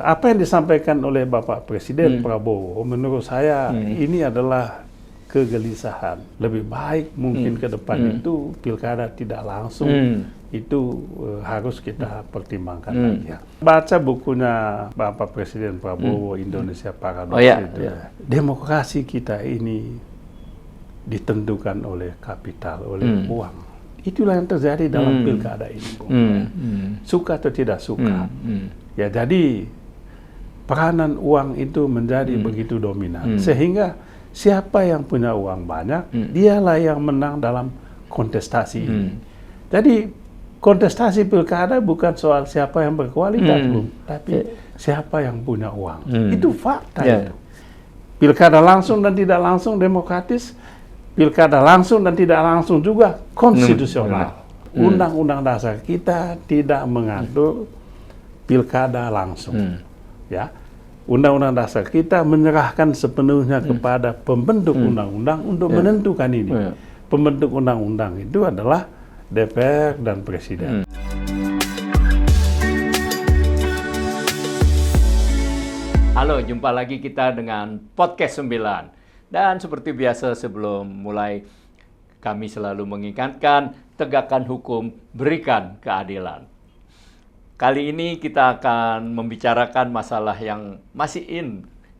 apa yang disampaikan oleh Bapak Presiden Prabowo, menurut saya ini adalah kegelisahan. Lebih baik mungkin ke depan itu pilkada tidak langsung, itu harus kita pertimbangkan lagi. Ya. Baca bukunya Bapak Presiden Prabowo, Indonesia Paradoks itu. Ya. Demokrasi kita ini ditentukan oleh kapital, oleh uang. Itulah yang terjadi dalam pilkada ini, suka atau tidak suka. Ya, jadi peranan uang itu menjadi begitu dominan, sehingga siapa yang punya uang banyak, dialah yang menang dalam kontestasi ini. Jadi kontestasi pilkada bukan soal siapa yang berkualitas, tapi siapa yang punya uang. Itu fakta itu. Pilkada langsung dan tidak langsung demokratis. Pilkada langsung dan tidak langsung juga konstitusional. Undang-undang dasar kita tidak mengatur pilkada langsung. Ya, Undang-undang dasar kita menyerahkan sepenuhnya kepada pembentuk undang-undang untuk menentukan ini. Pembentuk undang-undang itu adalah DPR dan Presiden. Halo, jumpa lagi kita dengan Podcast 9. Dan seperti biasa sebelum mulai, kami selalu mengingatkan, tegakkan hukum, berikan keadilan. Kali ini kita akan membicarakan masalah yang masih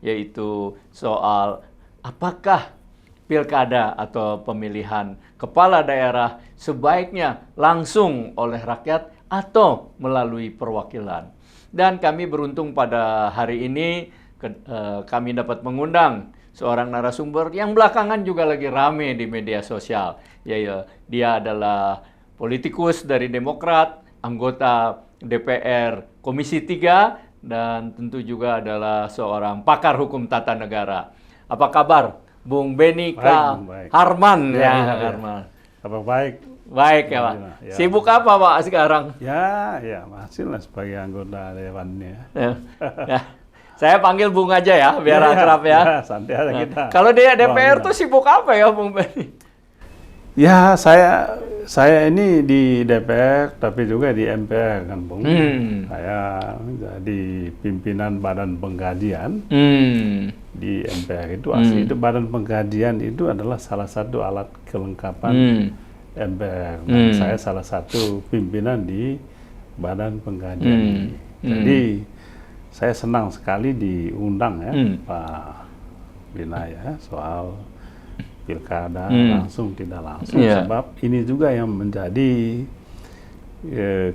yaitu soal apakah pilkada atau pemilihan kepala daerah sebaiknya langsung oleh rakyat atau melalui perwakilan. Dan kami beruntung pada hari ini kami dapat mengundang seorang narasumber yang belakangan juga lagi rame di media sosial. Dia adalah politikus dari Demokrat, anggota DPR Komisi 3, dan tentu juga adalah seorang pakar hukum tata negara. Apa kabar, Bung Beni K. Harman? Harman. Apa baik? Baik ya, Pak. Ya. Sibuk apa, Pak, sekarang? Ya, masih lah sebagai anggota dewannya. Ya. Saya panggil Bung aja ya, biar akrab ya. Santai aja kita. Kalau dia DPR tuh sibuk apa ya, Bung Beni? Ya, saya ini di DPR, tapi juga di MPR kan, Bung. Saya jadi pimpinan Badan Pengkajian di MPR itu. Asli itu Badan Pengkajian itu adalah salah satu alat kelengkapan MPR. Nah, saya salah satu pimpinan di Badan Pengkajian. Jadi saya senang sekali diundang ya Pak Bina ya soal pilkada langsung tidak langsung, sebab ini juga yang menjadi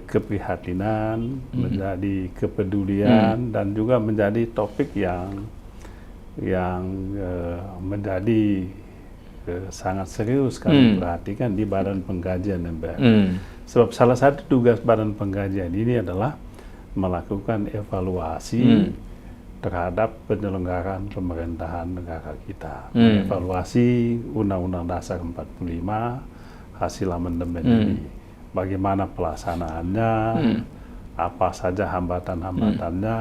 keprihatinan, menjadi kepedulian dan juga menjadi topik yang menjadi sangat serius kami perhatikan di Badan Pengkajian MPR. Sebab salah satu tugas Badan Pengkajian ini adalah melakukan evaluasi terhadap penyelenggaraan pemerintahan negara kita. Evaluasi Undang-Undang Dasar 45, hasil amandemen ini. Bagaimana pelaksanaannya, apa saja hambatan-hambatannya,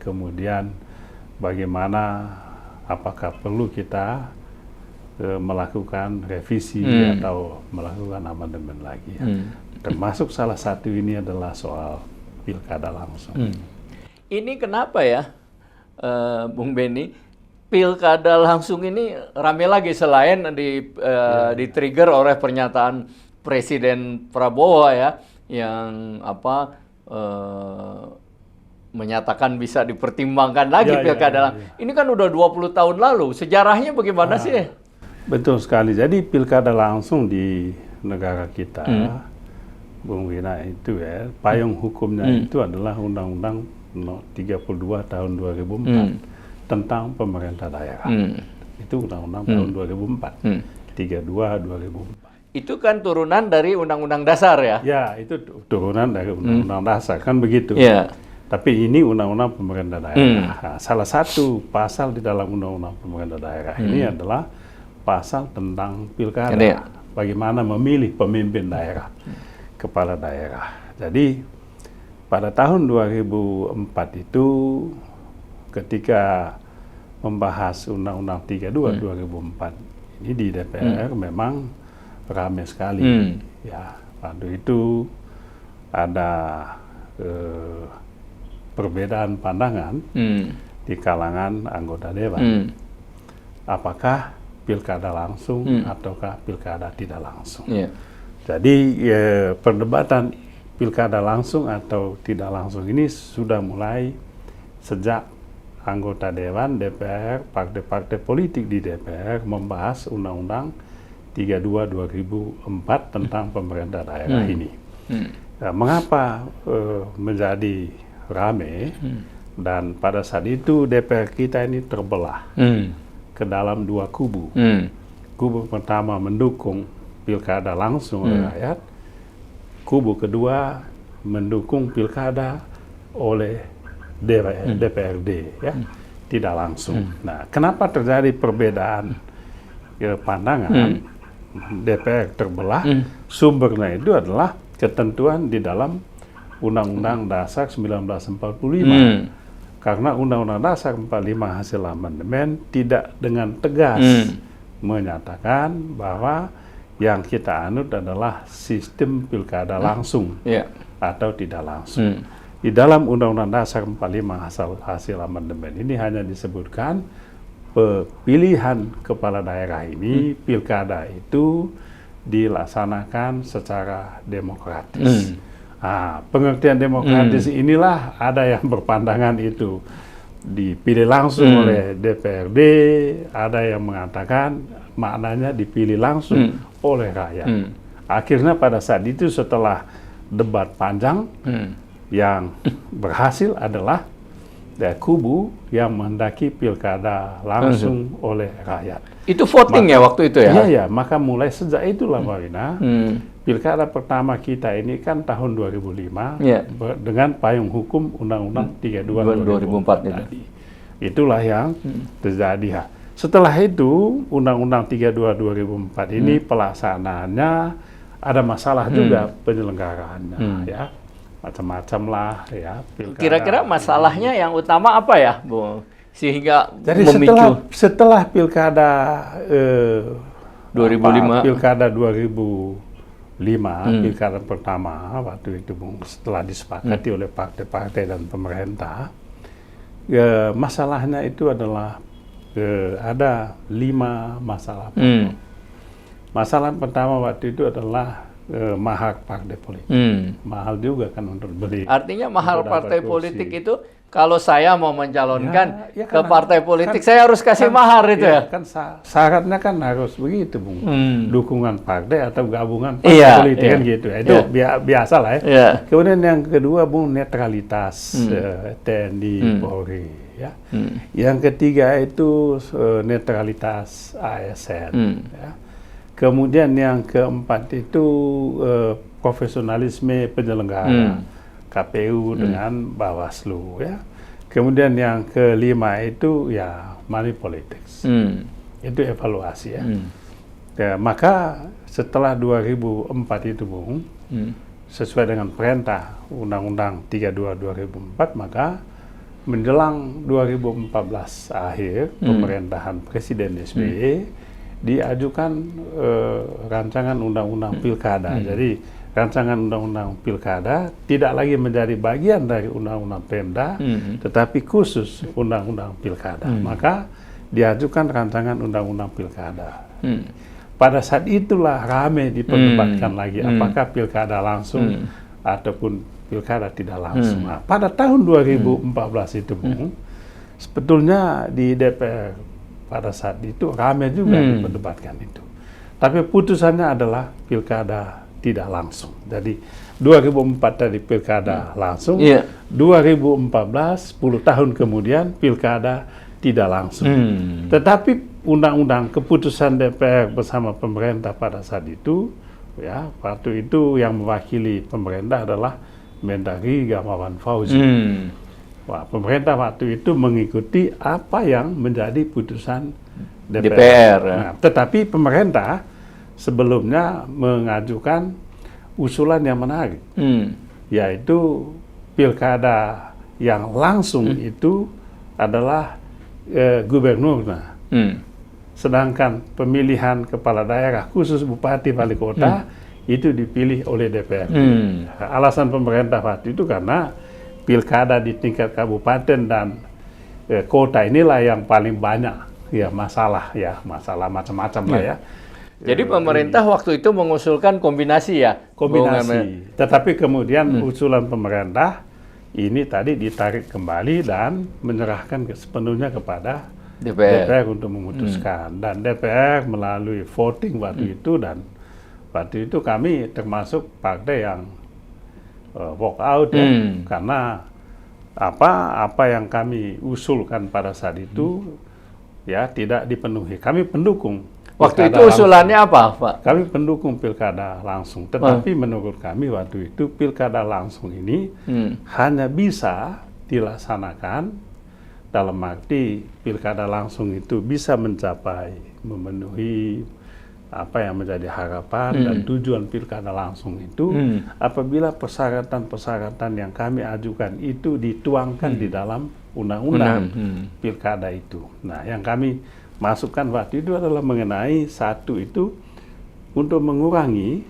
kemudian bagaimana, apakah perlu kita melakukan revisi atau melakukan amandemen lagi. Termasuk salah satu ini adalah soal pilkada langsung. Ini kenapa ya, Bung Beni, pilkada langsung ini rame lagi selain di-trigger oleh pernyataan Presiden Prabowo ya, yang menyatakan bisa dipertimbangkan lagi pilkada. Ini kan udah 20 tahun lalu, sejarahnya bagaimana sih? Betul sekali, jadi pilkada langsung di negara kita, Bung Wina, itu ya, payung hukumnya itu adalah Undang-Undang 32 tahun 2004 tentang pemerintah daerah. Itu Undang-Undang tahun 2004, 32 2004. Itu kan turunan dari Undang-Undang Dasar ya? Ya, itu turunan dari Undang-Undang Dasar, kan begitu. Tapi ini Undang-Undang pemerintah daerah. Nah, salah satu pasal di dalam Undang-Undang pemerintah daerah ini adalah pasal tentang pilkada. Bagaimana memilih pemimpin daerah, kepala daerah. Jadi pada tahun 2004 itu ketika membahas Undang-Undang 32 2004 ini di DPR memang ramai sekali. Ya, waktu itu ada perbedaan pandangan di kalangan anggota dewan. Apakah pilkada langsung ataukah pilkada tidak langsung. Jadi perdebatan pilkada langsung atau tidak langsung ini sudah mulai sejak anggota dewan, DPR, partai-partai politik di DPR membahas Undang-Undang 32/2004 tentang pemerintah daerah ini. Nah, mengapa menjadi rame? Dan pada saat itu DPR kita ini terbelah ke dalam dua kubu. Kubu pertama mendukung pilkada langsung oleh rakyat, kubu kedua mendukung pilkada oleh DPRD, ya, tidak langsung. Nah, kenapa terjadi perbedaan pandangan? DPR terbelah, sumbernya itu adalah ketentuan di dalam Undang-Undang Dasar 1945. Karena Undang-Undang Dasar 45 hasil amandemen tidak dengan tegas menyatakan bahwa yang kita anut adalah sistem pilkada langsung atau tidak langsung. Di dalam Undang-Undang Dasar 45 hasil amandemen ini hanya disebutkan pemilihan kepala daerah ini, pilkada itu dilaksanakan secara demokratis. Pengertian demokratis inilah ada yang berpandangan itu dipilih langsung oleh DPRD, ada yang mengatakan maknanya dipilih langsung oleh rakyat. Akhirnya pada saat itu setelah debat panjang, yang berhasil adalah kubu yang menghendaki pilkada langsung oleh rakyat. Itu voting waktu itu ya? Iya, maka mulai sejak itulah Pak Wina, pilkada pertama kita ini kan tahun 2005 dengan payung hukum Undang-Undang 32/2004 tadi. Itulah yang terjadi. Setelah itu Undang-Undang 32/2004 ini pelaksanaannya ada masalah juga penyelenggaraannya, ya. Macam-macam lah, ya. Kira-kira masalahnya yang utama apa ya, Bu? Sehingga jadi setelah pilkada 2005, pilkada 2005, pilkada pertama waktu itu, Bung, setelah disepakati oleh partai-partai dan pemerintah, masalahnya itu adalah ada 5 masalah. Masalah pertama waktu itu adalah mahar partai politik. Mahal juga kan untuk beli. Artinya mahar partai politik itu kalau saya mau mencalonkan ke partai politik, saya harus kasih mahar itu ya? Kan syaratnya kan harus begitu, Bung. Dukungan partai atau gabungan partai politik kan gitu. Itu biasa lah ya. Kemudian yang kedua, Bung, netralitas TNI, Polri. Ya. Yang ketiga itu netralitas ASN. Ya. Kemudian yang keempat itu profesionalisme penyelenggara KPU dengan Bawaslu, ya. Kemudian yang kelima itu ya money politics. Itu evaluasi, ya. Ya, maka setelah 2004 itu, Bung, sesuai dengan perintah Undang-Undang 32/2004, maka menjelang 2014 akhir pemerintahan Presiden SBY diajukan rancangan undang-undang pilkada. Jadi rancangan undang-undang pilkada tidak lagi menjadi bagian dari undang-undang Pemda, tetapi khusus undang-undang pilkada. Maka diajukan rancangan undang-undang pilkada. Pada saat itulah rame diperdebatkan lagi apakah pilkada langsung ataupun pilkada tidak langsung. Nah, pada tahun 2014 itu, Bung, sebetulnya di DPR pada saat itu ramai juga diperdebatkan itu. Tapi putusannya adalah pilkada tidak langsung. Jadi 2004 tadi pilkada langsung, 2014 10 tahun kemudian pilkada tidak langsung. Tetapi undang-undang keputusan DPR bersama pemerintah pada saat itu, ya, waktu itu yang mewakili pemerintah adalah Mendagri Gamawan Fauzi. Wah, pemerintah waktu itu mengikuti apa yang menjadi putusan DPR. Nah, tetapi pemerintah sebelumnya mengajukan usulan yang menarik, yaitu pilkada yang langsung itu adalah gubernur. Sedangkan pemilihan kepala daerah khusus bupati wali kota itu dipilih oleh DPR. Alasan pemerintah waktu itu karena pilkada di tingkat kabupaten dan kota inilah yang paling banyak masalah macam-macam lah ya. Jadi pemerintah waktu itu mengusulkan kombinasi ya? Kombinasi. Tetapi kemudian usulan pemerintah ini tadi ditarik kembali dan menyerahkan sepenuhnya kepada DPR untuk memutuskan. Dan DPR melalui voting waktu itu, dan waktu itu kami termasuk partai yang walk out karena apa yang kami usulkan pada saat itu tidak dipenuhi. Kami pendukung. Waktu itu usulannya apa, Pak? Kami pendukung pilkada langsung, tetapi menurut kami waktu itu pilkada langsung ini hanya bisa dilaksanakan dalam arti pilkada langsung itu bisa memenuhi apa yang menjadi harapan dan tujuan pilkada langsung itu apabila persyaratan-persyaratan yang kami ajukan itu dituangkan di dalam undang-undang pilkada itu. Nah, yang kami masukkan waktu itu adalah mengenai satu itu untuk mengurangi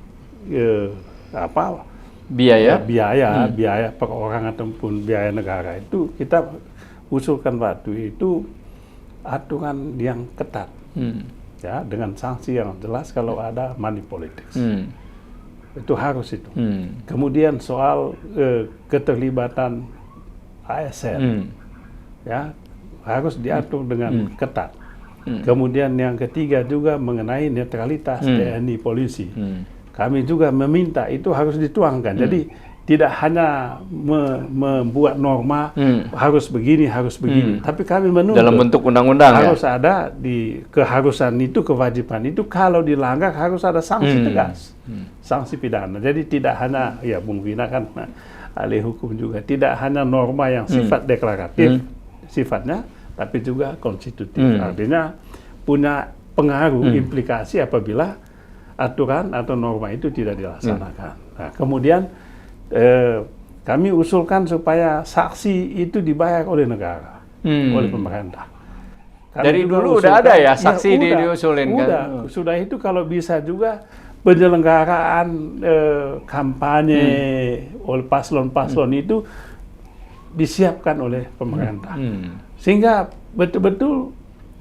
biaya per orang ataupun biaya negara itu kita usulkan waktu itu aturan yang ketat dengan sanksi yang jelas kalau ada money politics. Itu harus itu. Kemudian soal keterlibatan ASN harus diatur dengan ketat. Kemudian yang ketiga juga mengenai netralitas TNI Polisi. Kami juga meminta itu harus dituangkan. Jadi tidak hanya membuat norma harus begini, tapi kami menuntut dalam bentuk undang-undang harus ada di keharusan itu, kewajiban itu kalau dilanggar harus ada sanksi tegas, sanksi pidana. Jadi tidak hanya Bung Vina kan ahli hukum juga, tidak hanya norma yang sifat deklaratif sifatnya, tapi juga konstitutif. Artinya punya pengaruh implikasi apabila aturan atau norma itu tidak dilaksanakan. Nah, kemudian kami usulkan supaya saksi itu dibayar oleh negara, oleh pemerintah. Kami dari dulu udah ada ya saksi diusulin kan? Sudah itu kalau bisa juga penyelenggaraan kampanye oleh paslon-paslon itu disiapkan oleh pemerintah. Sehingga betul-betul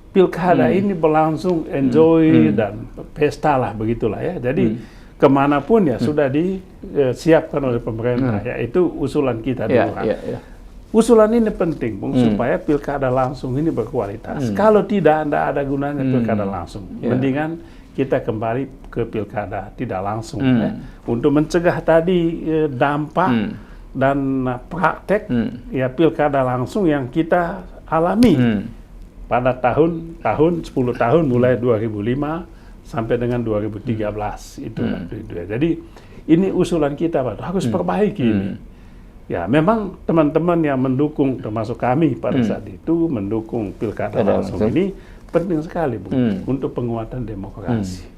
pilkada ini berlangsung enjoy dan pesta lah begitulah ya. Jadi kemanapun sudah disiapkan oleh pemerintah, yaitu usulan kita dulu. Usulan ini penting, Bung, supaya pilkada langsung ini berkualitas. Kalau tidak ada gunanya pilkada langsung. Mendingan kita kembali ke pilkada tidak langsung untuk mencegah tadi dampak dan praktek pilkada langsung yang kita alami pada tahun 10 tahun mulai 2005 sampai dengan 2013 itu. Jadi ini usulan kita Pak, harus perbaiki ini. Ya, memang teman-teman yang mendukung termasuk kami pada saat itu mendukung pilkada langsung ini penting sekali Bu untuk penguatan demokrasi.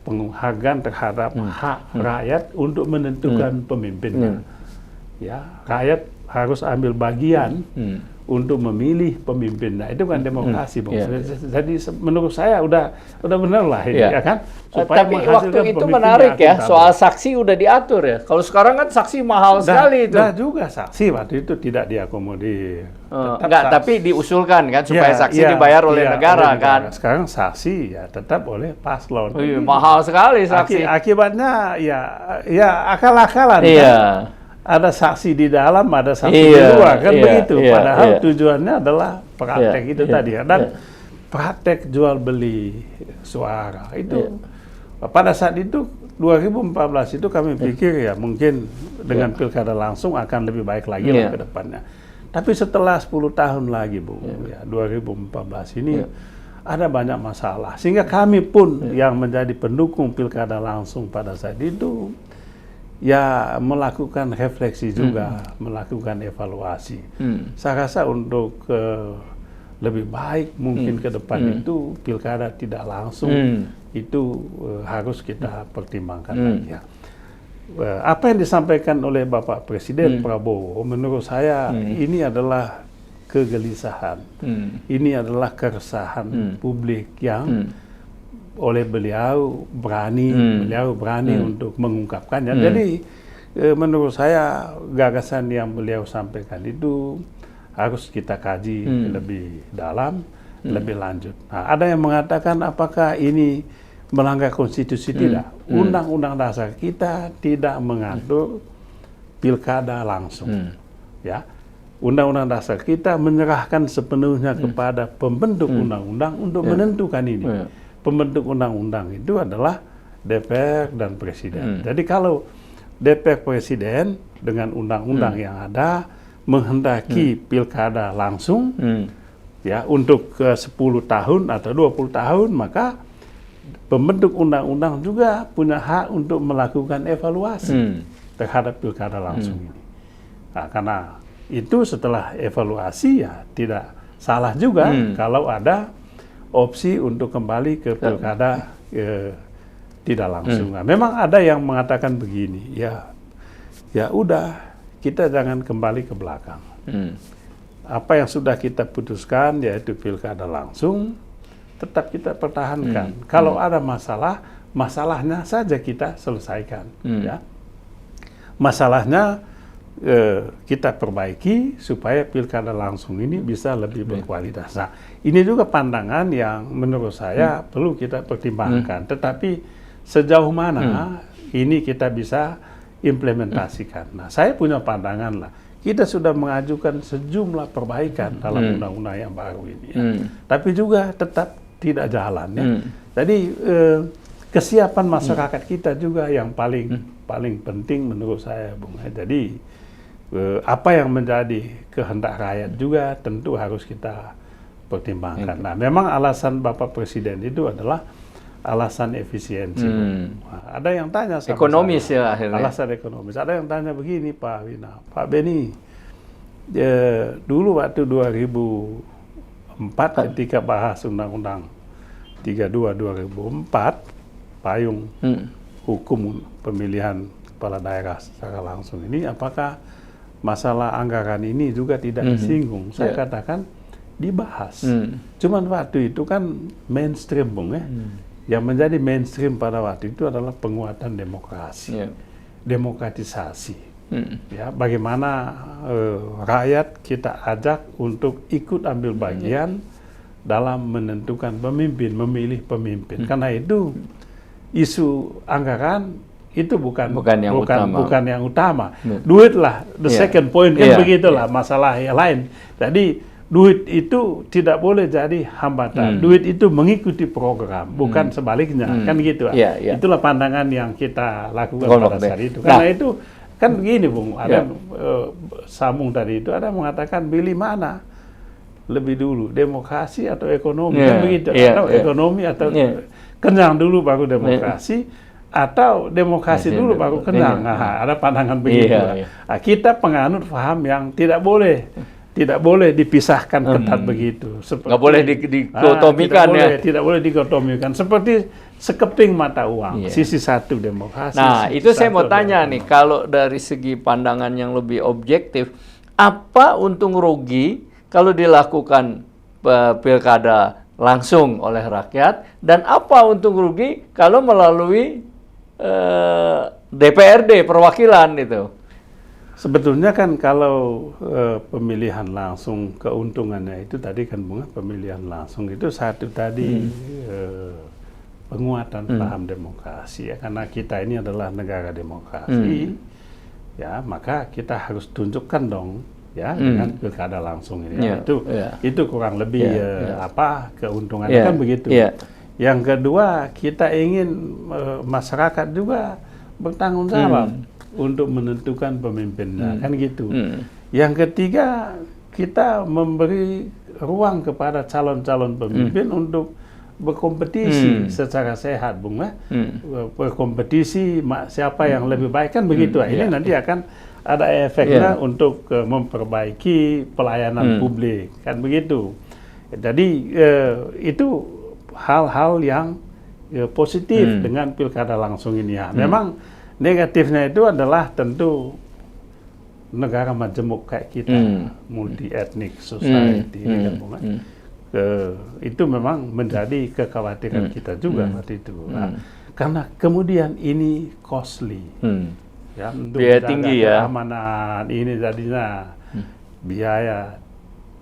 Penghargaan terhadap hak rakyat untuk menentukan pemimpinnya. Ya, rakyat harus ambil bagian untuk memilih pemimpinnya. Itu kan demokrasi, Bung. Jadi menurut saya udah benar lah ini, ya kan? Supaya tapi waktu itu menarik ya, soal saksi udah diatur ya. Kalau sekarang kan saksi mahal sekali itu. Juga saksi waktu itu tidak diakomodir. Enggak, tapi diusulkan kan supaya saksi dibayar oleh negara kan. Sekarang saksi tetap oleh paslon. Mahal sekali saksi. Akibatnya ya akal-akalan. Kan? Ada saksi di dalam, ada saksi di luar, kan begitu. Padahal tujuannya adalah praktek itu tadi. Dan praktek jual beli suara itu pada saat itu 2014 itu kami pikir mungkin dengan pilkada langsung akan lebih baik lagi lah ke depannya. Tapi setelah 10 tahun lagi, Bu, 2014 ini ada banyak masalah. Sehingga kami pun yang menjadi pendukung pilkada langsung pada saat itu melakukan refleksi juga, melakukan evaluasi. Saya rasa untuk lebih baik mungkin ke depan itu pilkada tidak langsung itu harus kita pertimbangkan lagi ya. Apa yang disampaikan oleh Bapak Presiden Prabowo menurut saya ini adalah kegelisahan, ini adalah keresahan publik yang oleh beliau berani untuk mengungkapkannya. Jadi menurut saya gagasan yang beliau sampaikan itu harus kita kaji lebih dalam, lebih lanjut. Nah, ada yang mengatakan apakah ini melanggar konstitusi? Tidak. Undang-undang dasar kita tidak mengatur pilkada langsung. Ya, Undang-undang dasar kita menyerahkan sepenuhnya kepada pembentuk undang-undang untuk menentukan ini. Pembentuk undang-undang itu adalah DPR dan Presiden. Jadi kalau DPR Presiden dengan undang-undang yang ada menghendaki pilkada langsung, ya untuk 10 tahun atau 20 tahun, maka pembentuk undang-undang juga punya hak untuk melakukan evaluasi terhadap pilkada langsung ini. Nah, karena itu setelah evaluasi ya tidak salah juga kalau ada opsi untuk kembali ke pilkada tidak langsung. Nah, memang ada yang mengatakan begini, ya udah kita jangan kembali ke belakang. Apa yang sudah kita putuskan yaitu pilkada langsung tetap kita pertahankan. Kalau ada masalah, masalahnya saja kita selesaikan. Ya. Masalahnya kita perbaiki supaya pilkada langsung ini bisa lebih berkualitas. Nah, ini juga pandangan yang menurut saya perlu kita pertimbangkan. Tetapi sejauh mana ini kita bisa implementasikan. Nah, saya punya pandangan lah. Kita sudah mengajukan sejumlah perbaikan dalam undang-undang yang baru ini. Ya. Tapi juga tetap tidak jalan. Ya. Jadi kesiapan masyarakat kita juga yang paling penting menurut saya, Bung. Jadi apa yang menjadi kehendak rakyat juga tentu harus kita pertimbangkan. Nah, memang alasan Bapak Presiden itu adalah alasan efisiensi. Nah, ada yang tanya sama ekonomis saya, ya akhirnya. alasan ekonomis. Ada yang tanya begini, Pak Wina, Pak Beni, dulu waktu 2004 ketika bahas Undang-Undang 32/2004 payung hukum pemilihan kepala daerah secara langsung ini, apakah masalah anggaran ini juga tidak disinggung? Saya katakan dibahas. Cuman waktu itu kan mainstream, Bung, ya. Yang menjadi mainstream pada waktu itu adalah penguatan demokrasi, demokratisasi. Ya, bagaimana rakyat kita ajak untuk ikut ambil bagian dalam menentukan pemimpin, memilih pemimpin. Karena itu isu anggaran itu bukan yang utama. Duit lah the second point, kan begitulah masalah yang lain. Jadi duit itu tidak boleh jadi hambatan. Duit itu mengikuti program, bukan sebaliknya, kan gitu. Itulah pandangan yang kita lakukan pada saat itu. Karena itu kan begini, Bung, ada sambung tadi itu ada mengatakan pilih mana lebih dulu, demokrasi atau ekonomi, kan begitu. Atau ekonomi atau kenyang dulu baru demokrasi. Atau demokrasi dulu baru kenyang. Nah, ada pandangan begitu. Nah, kita penganut paham yang tidak boleh dipisahkan ketat begitu. Nggak boleh dikotomikan Tidak boleh dikotomikan. Seperti sekeping mata uang. Sisi satu demokrasi. Nah, itu saya mau tanya nih, kalau dari segi pandangan yang lebih objektif, apa untung rugi kalau dilakukan pilkada langsung oleh rakyat, dan apa untung rugi kalau melalui DPRD perwakilan itu? Sebetulnya kan kalau pemilihan langsung keuntungannya itu tadi kan, Bunga, pemilihan langsung itu satu tadi penguatan paham demokrasi, ya, karena kita ini adalah negara demokrasi, ya, maka kita harus tunjukkan dong, ya, dengan pilkada langsung ini. Itu kurang lebih keuntungannya kan begitu. Yang kedua, kita ingin masyarakat juga bertanggung jawab untuk menentukan pemimpinnya, kan gitu. Yang ketiga, kita memberi ruang kepada calon-calon pemimpin untuk berkompetisi secara sehat, Bung, ya. Berkompetisi siapa yang lebih baik, kan begitu. Ini nanti akan ada efeknya untuk memperbaiki pelayanan publik, kan begitu. Jadi itu hal-hal yang positif dengan pilkada langsung ini. Ya. Memang negatifnya itu adalah tentu negara majemuk kayak kita, multi ethnic society, itu memang menjadi kekhawatiran kita juga waktu itu. Nah, karena kemudian ini costly, ya, untuk biaya menjaga tinggi ya. keamanan ini jadinya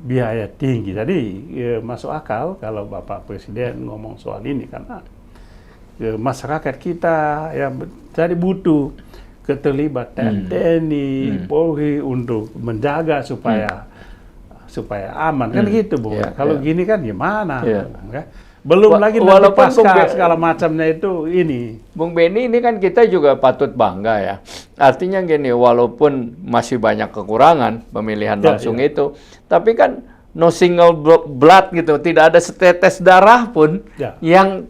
biaya tinggi. Jadi masuk akal kalau Bapak Presiden ngomong soal ini karena masyarakat kita ya jadi butuh keterlibatan TNI, Polri untuk menjaga supaya aman kan gitu, Bung. Kalau gini kan gimana, Bung, ya? Belum lagi nanti pasca segala macamnya itu ini. Bung Benny, ini kan kita juga patut bangga ya. Artinya gini, walaupun masih banyak kekurangan pemilihan langsung itu, tapi kan no single blood gitu, tidak ada setetes darah pun yang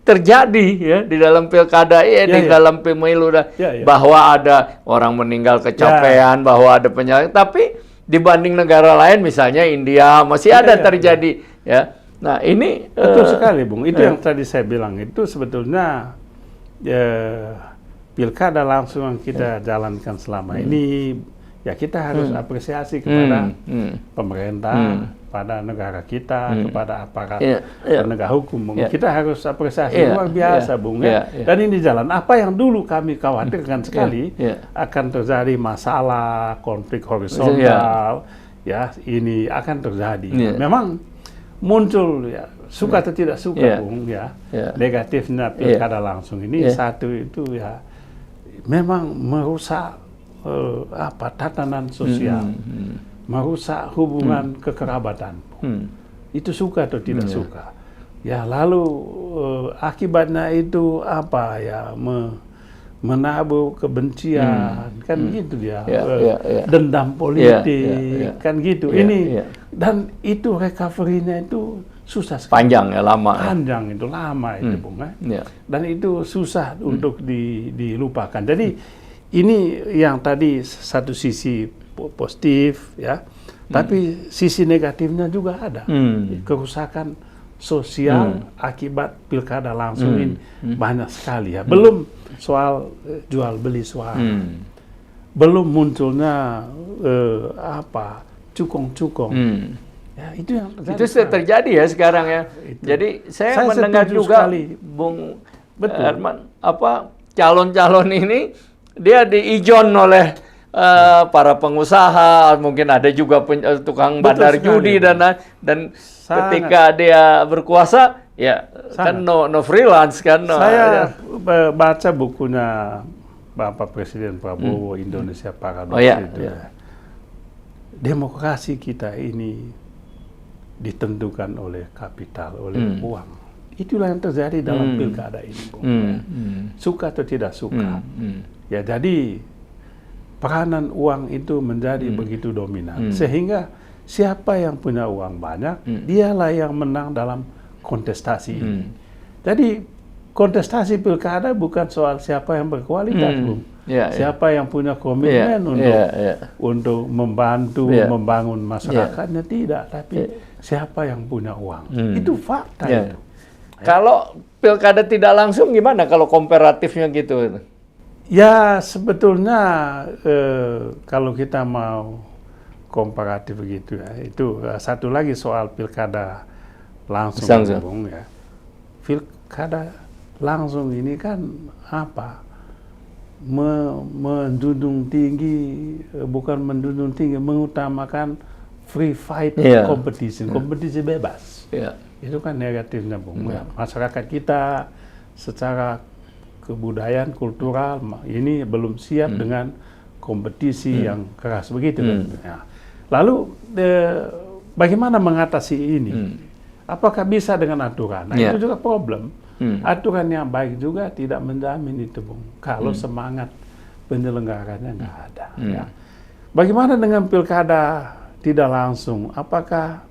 terjadi ya di dalam pilkada di dalam pemilu bahwa ada orang meninggal kecapean, bahwa ada penyakit, tapi dibanding negara lain misalnya India masih ada terjadi ya. Nah, ini betul sekali, Bung. Itu yang tadi saya bilang itu sebetulnya pilkada langsung yang kita jalankan selama ini ya kita harus apresiasi kepada pemerintah, pada negara kita, kepada aparat penegak hukum, Bung. Kita harus apresiasi luar biasa, Bung. Dan ini jalan. Apa yang dulu kami khawatirkan sekali akan terjadi masalah konflik horizontal, ya ini akan terjadi. Memang muncul ya suka atau tidak suka, Bung, ya negatifnya pilkada langsung ini satu itu ya memang merusak tatanan sosial, merusak hubungan kekerabatan. Itu suka atau tidak suka. Ya lalu akibatnya itu apa ya menabur kebencian, kan gitu dia, dendam politik, kan gitu. Ini dan itu recovery-nya itu susah sekali. Panjang ya, lama. Panjang itu lama itu, Bung. Dan itu susah untuk dilupakan. Jadi ini yang tadi satu sisi positif ya, tapi sisi negatifnya juga ada. Kerusakan sosial akibat pilkada langsung ini banyak sekali ya. Belum soal jual beli suara, belum munculnya cukong-cukong. Ya, itu yang terjadi ya sekarang ya. Jadi saya mendengar juga sekali, Bung Herman, calon-calon ini dia diijon oleh para pengusaha, mungkin ada juga tukang bandar judi dan ketika dia berkuasa ya kan no freelance kan. Saya baca bukunya Bapak Presiden Prabowo, Indonesia Paradoks itu. Demokrasi kita ini ditentukan oleh kapital, oleh uang. Itulah yang terjadi dalam pilkada ini, Bung. Suka atau tidak suka. Ya jadi peranan uang itu menjadi begitu dominan, sehingga siapa yang punya uang banyak, dialah yang menang dalam kontestasi ini. Jadi kontestasi pilkada bukan soal siapa yang berkualitas, Bung. Siapa yang punya komitmen untuk membantu membangun masyarakatnya, tidak, tapi siapa yang punya uang. Itu fakta itu. Kalau pilkada tidak langsung gimana kalau komparatifnya gitu? Ya sebetulnya kalau kita mau komparatif begitu ya, itu satu lagi soal pilkada langsung, Bung, ya. Pilkada langsung ini kan menjunjung tinggi, bukan menjunjung tinggi, mengutamakan free fight competition, kompetisi bebas. Itu kan negatifnya, Bung. Masyarakat kita secara kebudayaan, kultural, ini belum siap dengan kompetisi yang keras begitu. Ya. Lalu bagaimana mengatasi ini? Apakah bisa dengan aturan? Nah, itu juga problem. Aturan yang baik juga tidak menjamin itu, Bung. Kalau semangat penyelenggaranya nggak ada. Ya. Bagaimana dengan pilkada tidak langsung? Apakah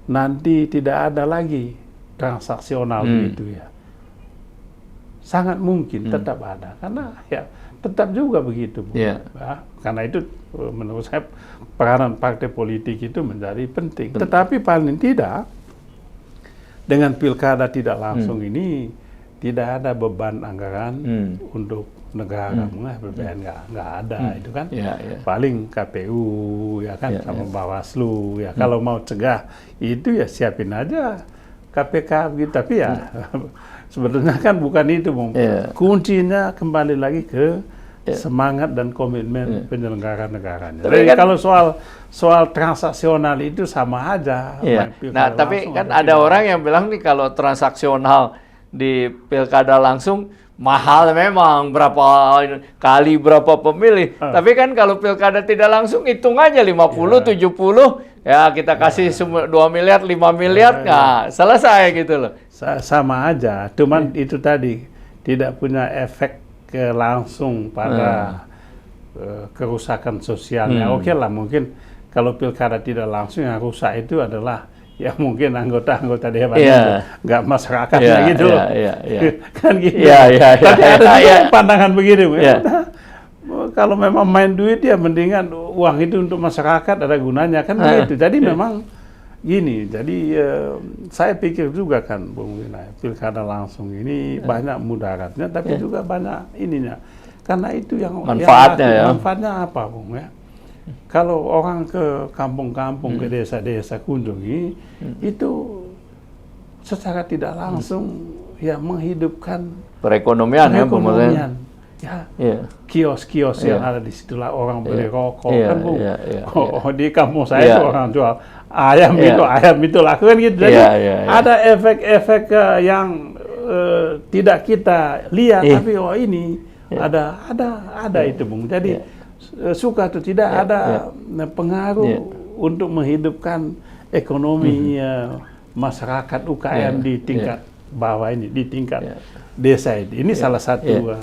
nanti tidak ada lagi transaksional itu ya? Sangat mungkin tetap ada, karena ya tetap juga begitu, Bung. Karena itu menurut saya peranan partai politik itu menjadi penting. Tetapi paling tidak dengan pilkada tidak langsung ini tidak ada beban anggaran untuk negara, BPN nggak ada itu kan. Paling KPU ya kan sama Bawaslu ya. Kalau mau cegah itu ya siapin aja KPK gitu, tapi ya sebetulnya kan bukan itu, Bung. Kuncinya kembali lagi ke semangat dan komitmen penyelenggara negaranya. Tapi Jadi kan, kalau soal transaksional itu sama aja. Nah, tapi kan ada orang yang bilang nih kalau transaksional di pilkada langsung mahal memang, berapa kali berapa pemilih. Tapi kan kalau pilkada tidak langsung hitung aja 50, 70, ya kita kasih 2 miliar, 5 miliar, nah selesai gitu loh. Sama aja, cuman itu tadi tidak punya efek langsung pada kerusakan sosialnya. Oke lah, mungkin kalau pilkada tidak langsung yang rusak itu adalah ya mungkin anggota-anggota dewan nggak masyarakatnya gitu loh. Kan gitu. Tapi ada juga pandangan begini, kalau memang main duit ya mendingan uang itu untuk masyarakat, ada gunanya kan gitu. Jadi memang gini, jadi saya pikir juga kan Bung Winay, pilkada langsung ini banyak mudaratnya, tapi juga banyak ininya. Karena itu yang manfaatnya manfaatnya apa Bung ya? Kalau orang ke kampung-kampung, ke desa-desa kunjungi, itu secara tidak langsung ya menghidupkan perekonomian. Kios-kios yang ada di situlah orang beli rokok kan Bung. Di kampung saya itu orang jual ayam itu lakukan gitu. Jadi ada efek-efek yang tidak kita lihat, tapi ini ada itu Bung. Jadi suka atau tidak ada pengaruh untuk menghidupkan ekonomi masyarakat UKM di tingkat bawah ini, di tingkat desa ini. Ini salah satu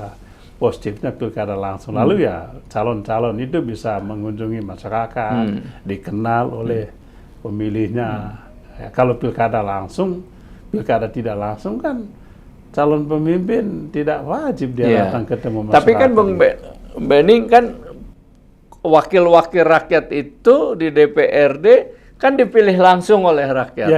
positifnya pilkada langsung. Lalu ya calon-calon itu bisa mengunjungi masyarakat, dikenal oleh pemilihnya. Ya, kalau pilkada langsung, pilkada tidak langsung kan calon pemimpin tidak wajib dia datang ketemu masyarakat. Tapi kan Bung Bening kan wakil-wakil rakyat itu di DPRD kan dipilih langsung oleh rakyat.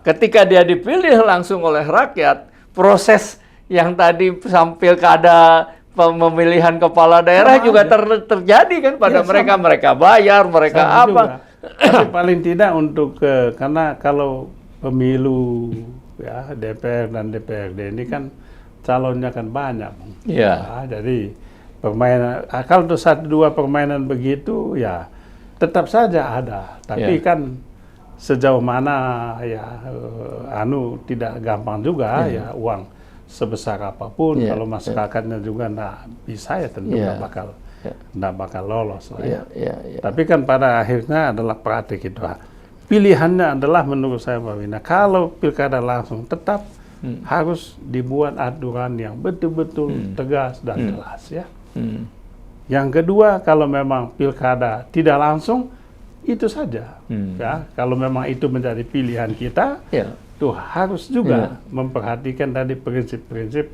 Ketika dia dipilih langsung oleh rakyat, proses yang tadi pilkada pemilihan kepala daerah juga terjadi kan pada mereka bayar, mereka apa. Tapi paling tidak untuk karena kalau pemilu ya DPR dan DPRD ini kan calonnya kan banyak. Jadi permainan kalau untuk 1-2 permainan begitu ya tetap saja ada. Tapi kan sejauh mana ya tidak gampang juga ya uang sebesar apapun kalau masyarakatnya juga nggak bisa ya tentu nggak bakal lolos lah Tapi kan pada akhirnya adalah praktik itu. Pilihannya adalah menurut saya Pak Wina, kalau pilkada langsung tetap harus dibuat aturan yang betul-betul tegas dan jelas ya. Yang kedua, kalau memang pilkada tidak langsung itu saja ya. Kalau memang itu menjadi pilihan kita tuh harus juga memperhatikan tadi prinsip-prinsip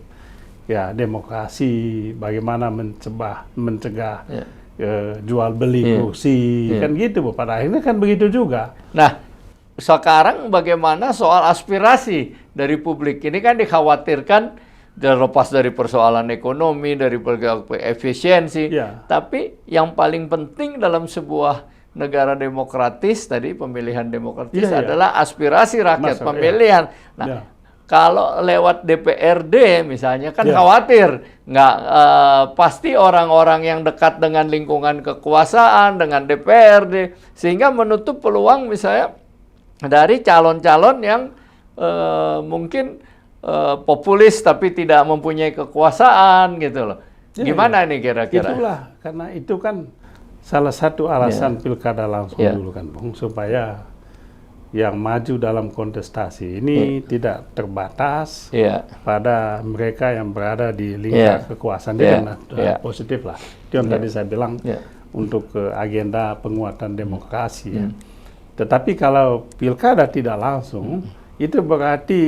ya demokrasi, bagaimana mencegah jual beli kursi kan gitu Bu. Pada akhirnya kan begitu juga. Nah, sekarang bagaimana soal aspirasi dari publik ini kan dikhawatirkan terlepas dari persoalan ekonomi, dari efisiensi, tapi yang paling penting dalam sebuah negara demokratis tadi pemilihan demokratis adalah aspirasi rakyat pemilihan. Nah, kalau lewat DPRD misalnya kan khawatir nggak pasti orang-orang yang dekat dengan lingkungan kekuasaan dengan DPRD sehingga menutup peluang misalnya dari calon-calon yang mungkin populis tapi tidak mempunyai kekuasaan gitu loh. Gimana nih kira-kira? Itulah karena itu kan salah satu alasan pilkada langsung dulu kan Bung, supaya yang maju dalam kontestasi ini tidak terbatas pada mereka yang berada di lingkar kekuasaan. Dia positif lah. Itu yang tadi saya bilang untuk agenda penguatan demokrasi. Tetapi kalau pilkada tidak langsung, itu berarti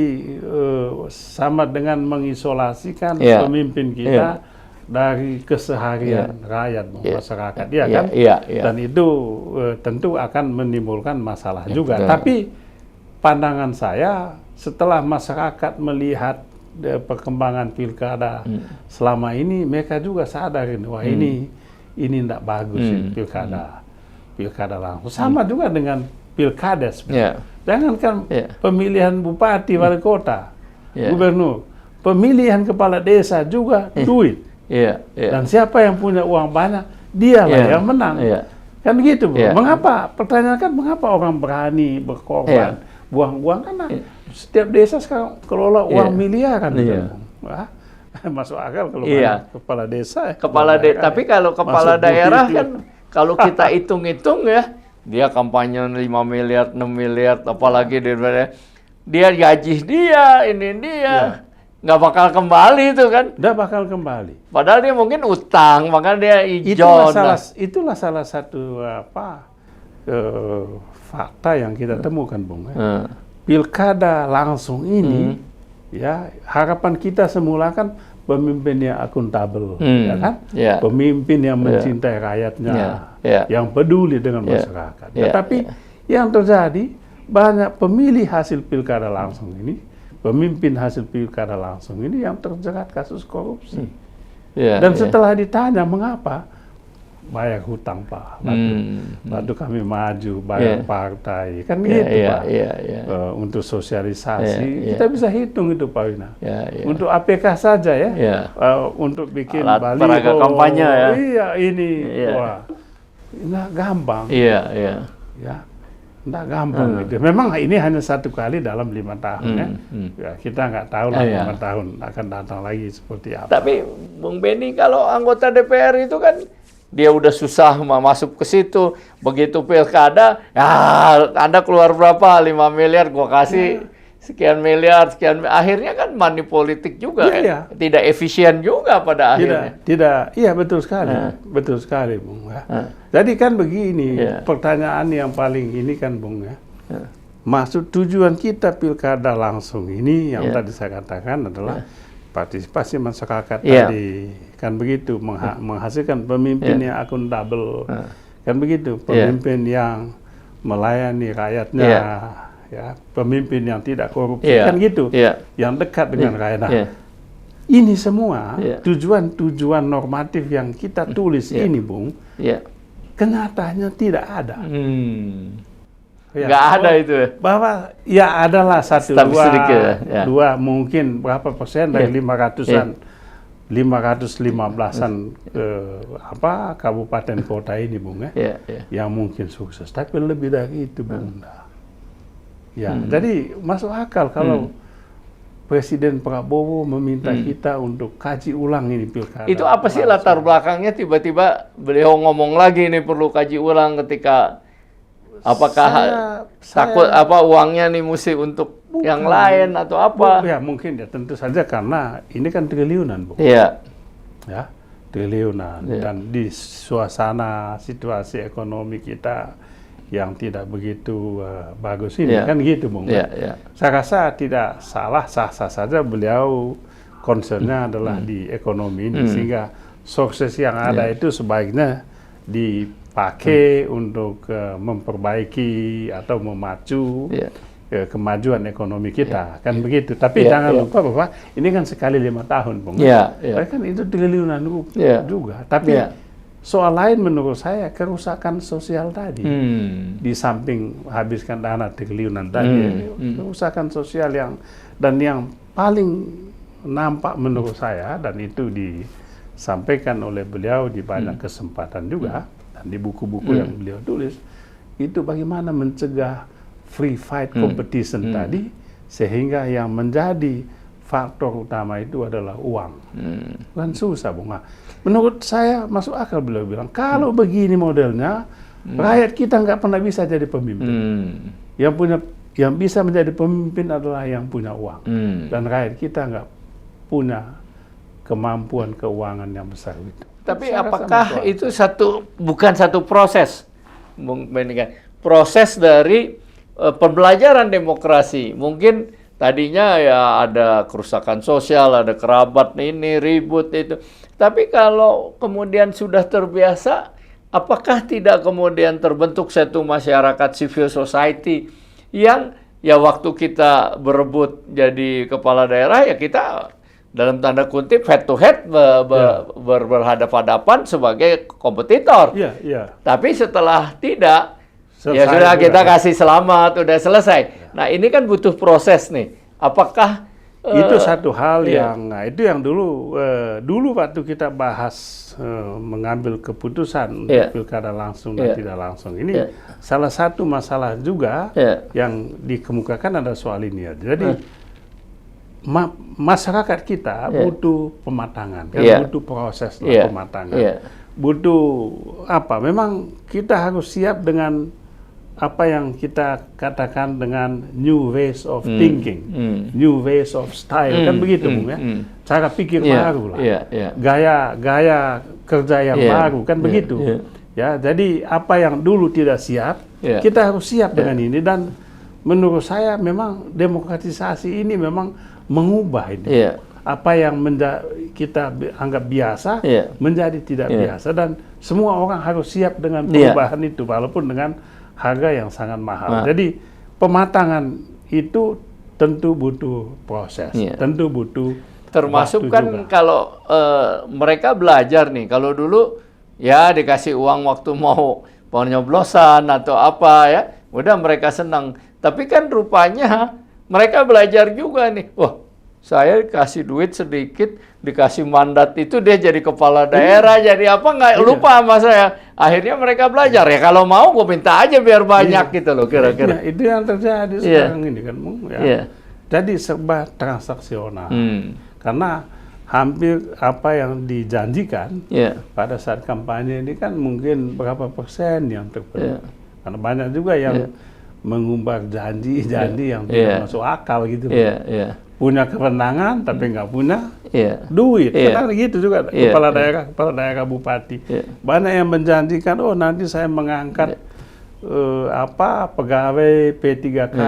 sama dengan mengisolasikan pemimpin kita dari keseharian rakyat masyarakat, kan? Dan itu tentu akan menimbulkan masalah juga. Tapi pandangan saya setelah masyarakat melihat perkembangan pilkada selama ini, mereka juga sadarin wah ini tidak bagus pilkada langsung. Sama juga dengan pilkades. Jangankan pemilihan bupati, wali kota, gubernur, pemilihan kepala desa juga duit. Dan siapa yang punya uang banyak, dialah yang menang. Kan gitu, Bu. Mengapa? Pertanyaan kan mengapa orang berani berkorban, buang-buang karena setiap desa sekarang kelola uang miliaran. Wah, masuk akal kalau kepala desa. Tapi kalau kepala daerah kan kalau kita hitung-hitung ya, dia kampanye 5 miliar, 6 miliar, apalagi dia gaji dia, nggak bakal kembali itu kan? Nggak bakal kembali. Padahal dia mungkin utang, makanya dia ijon. Itulah salah satu fakta yang kita temukan, Bung. Pilkada langsung ini, ya harapan kita semula kan pemimpin yang akuntabel, ya kan? Pemimpin yang mencintai rakyatnya, yang peduli dengan masyarakat. Tapi yang terjadi banyak pemilih hasil pilkada langsung ini. Pemimpin hasil pilkada langsung ini yang terjerat kasus korupsi. Dan setelah ditanya mengapa, bayar hutang Pak. Waktu kami maju, bayar partai. Kan gitu Pak. Untuk sosialisasi, kita bisa hitung itu Pak Wina. Untuk APK saja ya. Untuk bikin baliho. Peraga kampanye ya. Iya ini. Wah, nggak gampang. Ya. Nggak gampang gitu. Memang ini hanya 1 kali dalam 5 tahun ya. Kita nggak tahu lah 5 tahun akan datang lagi seperti apa. Tapi Bung Benny kalau anggota DPR itu kan dia udah susah masuk ke situ. Begitu pilkada, ya Anda keluar berapa? 5 miliar, gua kasih sekian miliar, sekian. Akhirnya kan money politik juga. Tidak efisien juga pada akhirnya. Iya betul sekali. Betul sekali, Bung. Jadi kan begini, pertanyaan yang paling ini kan, Bung ya. Maksud tujuan kita pilkada langsung ini yang tadi saya katakan adalah partisipasi masyarakat tadi. Kan begitu, menghasilkan pemimpin yang akuntabel. Kan begitu, pemimpin yang melayani rakyatnya. Ya, pemimpin yang tidak korupsi, kan gitu, yang dekat dengan rakyat. Ini semua tujuan-tujuan normatif yang kita tulis ini, Bung, kenyataannya tidak ada. Nggak ada itu. Bahwa ya adalah 1, 2, mungkin berapa persen dari 515-an kabupaten kota ini, Bung yang mungkin sukses, tapi lebih dari itu, Bung. Jadi masuk akal kalau Presiden Prabowo meminta kita untuk kaji ulang ini pilkada. Itu apa sih latar belakangnya tiba-tiba beliau ngomong lagi ini perlu kaji ulang ketika apakah takut uangnya nih mesti untuk yang lain atau apa? Ya mungkin ya tentu saja karena ini kan triliunan, Bu. Ya, triliunan dan di suasana situasi ekonomi kita yang tidak begitu bagus ini kan gitu, Bung. Saya rasa tidak salah, sah-sah saja beliau concernnya adalah di ekonomi ini, sehingga sukses yang ada itu sebaiknya dipakai untuk memperbaiki atau memacu kemajuan ekonomi kita, kan begitu. Tapi jangan lupa bahwa ini kan sekali 5 tahun, Bung. Kan itu triliunan juga. Tapi soal lain menurut saya kerusakan sosial tadi, di samping habiskan dana triliunan tadi, kerusakan sosial yang paling nampak menurut saya, dan itu disampaikan oleh beliau di banyak kesempatan juga dan di buku-buku yang beliau tulis, itu bagaimana mencegah free fight competition tadi, sehingga yang menjadi faktor utama itu adalah uang. Kan susah, Bung. Menurut saya masuk akal beliau bilang, kalau begini modelnya, rakyat kita nggak pernah bisa jadi pemimpin. Yang bisa menjadi pemimpin adalah yang punya uang. Dan rakyat kita nggak punya kemampuan keuangan yang besar itu. Tapi apakah itu bukan satu proses, Bung Benny? Proses dari pembelajaran demokrasi. Mungkin tadinya ya ada kerusakan sosial, ada kerabat ini, ribut itu. Tapi kalau kemudian sudah terbiasa, apakah tidak kemudian terbentuk satu masyarakat civil society yang ya waktu kita berebut jadi kepala daerah ya kita dalam tanda kutip head to head berhadapan-hadapan sebagai kompetitor. Tapi setelah tidak, ya sudah kita kasih selamat, udah selesai. Nah ini kan butuh proses nih. Apakah itu satu hal yang itu yang dulu waktu kita bahas mengambil keputusan pilkada langsung dan tidak langsung ini salah satu masalah juga yang dikemukakan ada soal ini. Jadi masyarakat kita butuh pematangan, butuh proses pematangan, butuh apa? Memang kita harus siap dengan apa yang kita katakan dengan new ways of thinking, new ways of style, kan begitu, Bung ya? Cara pikir baru lah, gaya kerja yang baru, kan begitu? Ya, jadi apa yang dulu tidak siap, kita harus siap dengan ini. Dan menurut saya memang demokratisasi ini memang mengubah ini. Apa yang kita anggap biasa menjadi tidak biasa, dan semua orang harus siap dengan perubahan itu, walaupun dengan harga yang sangat mahal. Jadi pematangan itu tentu butuh proses, tentu butuh termasuk waktu kan juga. Kalau mereka belajar nih, kalau dulu ya dikasih uang waktu mau nyoblosan atau apa ya, udah mereka senang. Tapi kan rupanya mereka belajar juga nih, wah saya kasih duit sedikit, dikasih mandat itu dia jadi kepala daerah, jadi apa nggak lupa sama saya. Akhirnya mereka belajar, ya kalau mau gue minta aja biar banyak gitu loh kira-kira. Itu yang terjadi sekarang ini kan, Bung. Jadi serba transaksional. Karena hampir apa yang dijanjikan pada saat kampanye ini kan mungkin berapa persen yang terpenuhi. Karena banyak juga yang mengumbar janji-janji yang tidak masuk akal gitu. Punya kewenangan tapi nggak punya duit. Karena gitu juga kepala daerah, bupati. Banyak yang menjanjikan, oh nanti saya mengangkat pegawai P3K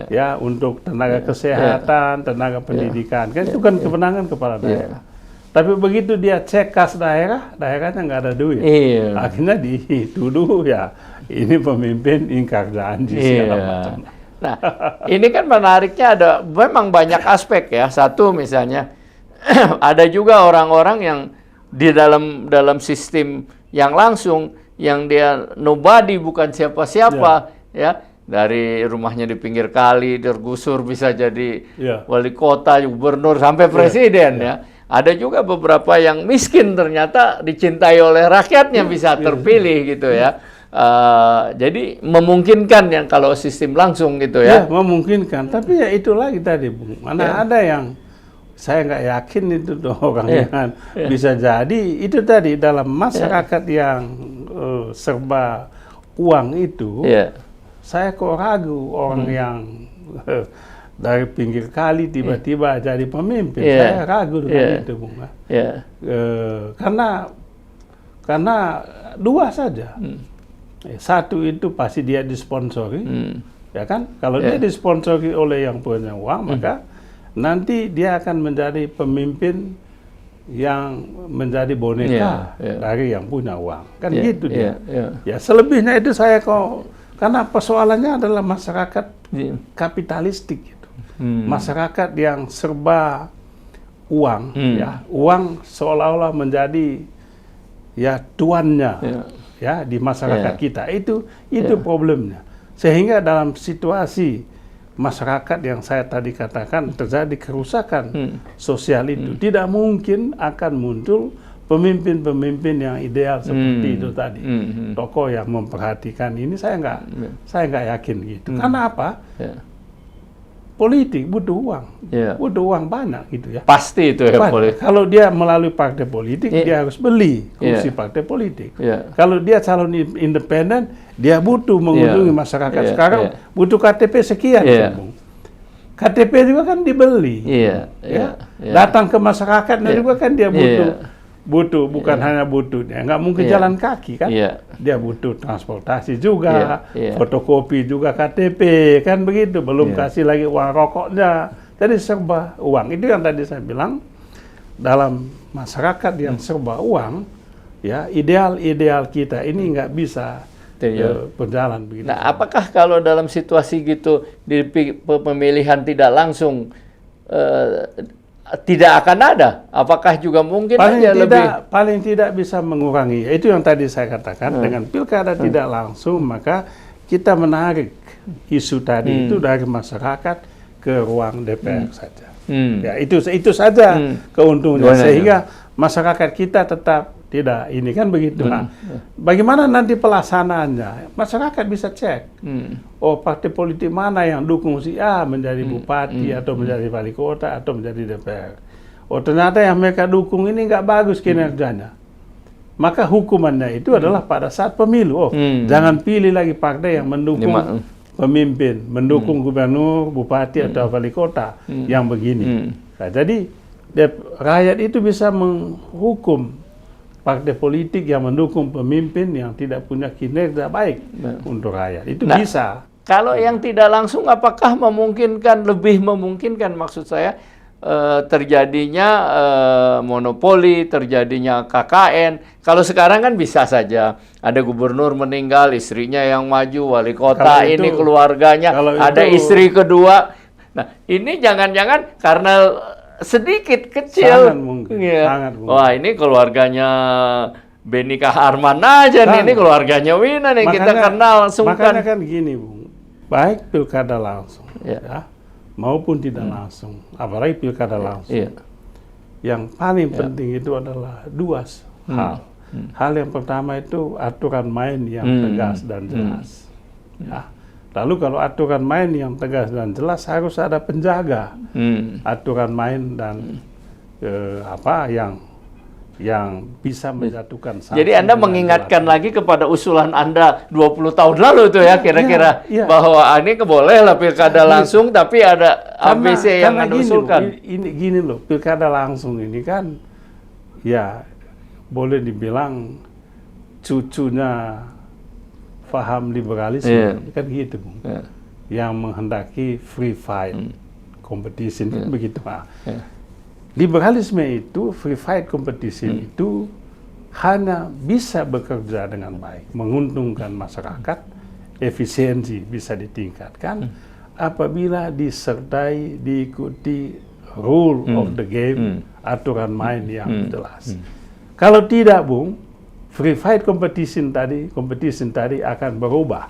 ya untuk tenaga kesehatan, tenaga pendidikan. Kan itu kan kewenangan kepala daerah. Tapi begitu dia cek kas daerahnya nggak ada duit. Akhirnya dituduh ya ini pemimpin ingkar janji segala macam. Nah, ini kan menariknya memang banyak aspek ya. Satu misalnya, ada juga orang-orang yang di dalam sistem yang langsung, yang dia nobody, bukan siapa-siapa, ya. Dari rumahnya di pinggir kali, tergusur bisa jadi wali kota, gubernur, sampai presiden ya. Ada juga beberapa yang miskin ternyata dicintai oleh rakyatnya, bisa terpilih gitu ya. Jadi memungkinkan yang kalau sistem langsung gitu ya. Memungkinkan, tapi ya itu lagi tadi, Bung. Mana ada yang saya nggak yakin itu orang yang bisa jadi itu tadi dalam masyarakat yang serba uang itu. Saya kok ragu orang yang dari pinggir kali tiba-tiba jadi pemimpin. Saya ragu dengan itu, Bung. Karena dua saja. Satu itu pasti dia disponsori, ya kan? Kalau dia disponsori oleh yang punya uang, maka nanti dia akan menjadi pemimpin yang menjadi boneka dari yang punya uang, kan gitu dia. Ya selebihnya itu saya karena persoalannya adalah masyarakat kapitalistik, gitu. Masyarakat yang serba uang, ya uang seolah-olah menjadi ya tuannya. Ya di masyarakat kita itu problemnya, sehingga dalam situasi masyarakat yang saya tadi katakan terjadi kerusakan sosial itu tidak mungkin akan muncul pemimpin-pemimpin yang ideal seperti itu tadi, tokoh yang memperhatikan ini. Saya nggak yakin gitu. Karena apa? Politik butuh uang, butuh uang banyak gitu ya. Pasti itu ya politik. Kalau dia melalui partai politik, dia harus beli kursi partai politik. Kalau dia calon independen, dia butuh mengunjungi masyarakat. Sekarang butuh KTP sekian, Bung. KTP juga kan dibeli. Datang ke masyarakatnya juga kan dia butuh bukan hanya butuh, dia nggak mungkin jalan kaki kan. Dia butuh transportasi juga, fotokopi juga KTP, kan begitu. Belum kasih lagi uang rokoknya. Jadi serba uang. Itu yang tadi saya bilang, dalam masyarakat yang serba uang, ya ideal kita ini nggak bisa berjalan begitu. Nah, apakah kalau dalam situasi gitu di pemilihan tidak langsung tidak akan ada? Apakah juga mungkin paling tidak bisa mengurangi? Itu yang tadi saya katakan, dengan pilkada tidak langsung, maka kita menarik isu tadi itu dari masyarakat ke ke ruang DPR saja. Ya, itu saja keuntungannya, sehingga masyarakat kita tetap tidak ini kan begitu. Nah, bagaimana nanti pelaksanaannya? Masyarakat bisa cek. Oh, partai politik mana yang dukung si A menjadi bupati atau menjadi wali kota atau menjadi DPR. Oh, ternyata yang mereka dukung ini nggak bagus kinerjanya. Maka hukumannya itu adalah pada saat pemilu. Oh, jangan pilih lagi partai yang mendukung pemimpin, mendukung gubernur, bupati atau wali kota yang begini. Nah, jadi rakyat itu bisa menghukum partai politik yang mendukung pemimpin yang tidak punya kinerja baik untuk rakyat. Itu bisa. Kalau yang tidak langsung, apakah lebih memungkinkan maksud saya terjadinya monopoli, terjadinya KKN. Kalau sekarang kan bisa saja ada gubernur meninggal, istrinya yang maju, wali kota ini keluarganya, ada istri kedua. Nah, ini jangan-jangan karena sedikit kecil. Sangat mungkin. Wah, ini keluarganya Benny Kaharman aja nih, ini keluarganya Wina nih, kita kenal sungkan. Makanya kan gini, Bung. Baik pilkada langsung, ya, maupun tidak langsung, apalagi pilkada langsung. Yang paling penting itu adalah dua hal. Hal yang pertama itu aturan main yang tegas dan jelas. Ya. Lalu kalau aturan main yang tegas dan jelas harus ada penjaga aturan main dan yang bisa menjatuhkan sanksi. Jadi Anda mengingatkan lagi kepada usulan Anda 20 tahun lalu itu ya kira-kira bahwa ini boleh lah pilkada langsung tapi ada ABC yang Anda usulkan. Ini gini loh, pilkada langsung ini kan ya boleh dibilang cucunya paham liberalisme kan gitu, Bung. Yang menghendaki free fight competition kan begitu, Pak. Liberalisme itu, free fight competition itu hanya bisa bekerja dengan baik, menguntungkan masyarakat, efisiensi bisa ditingkatkan apabila disertai, diikuti rule of the game, aturan main yang jelas. Kalau tidak, Bung, free fight competition tadi akan berubah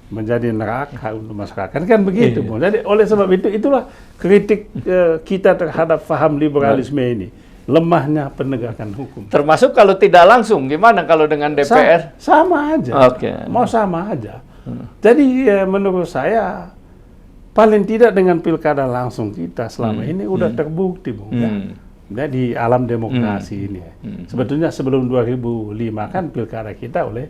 menjadi neraka untuk masyarakat, kan begitu, Bung. Jadi oleh sebab itulah kritik kita terhadap paham liberalisme ini, lemahnya penegakan hukum. Termasuk kalau tidak langsung, gimana kalau dengan DPR? Sama aja, mau sama aja. Jadi menurut saya paling tidak dengan pilkada langsung kita selama ini udah terbukti, Bung. Ya, di alam demokrasi ini. Sebetulnya sebelum 2005 kan pilkada kita oleh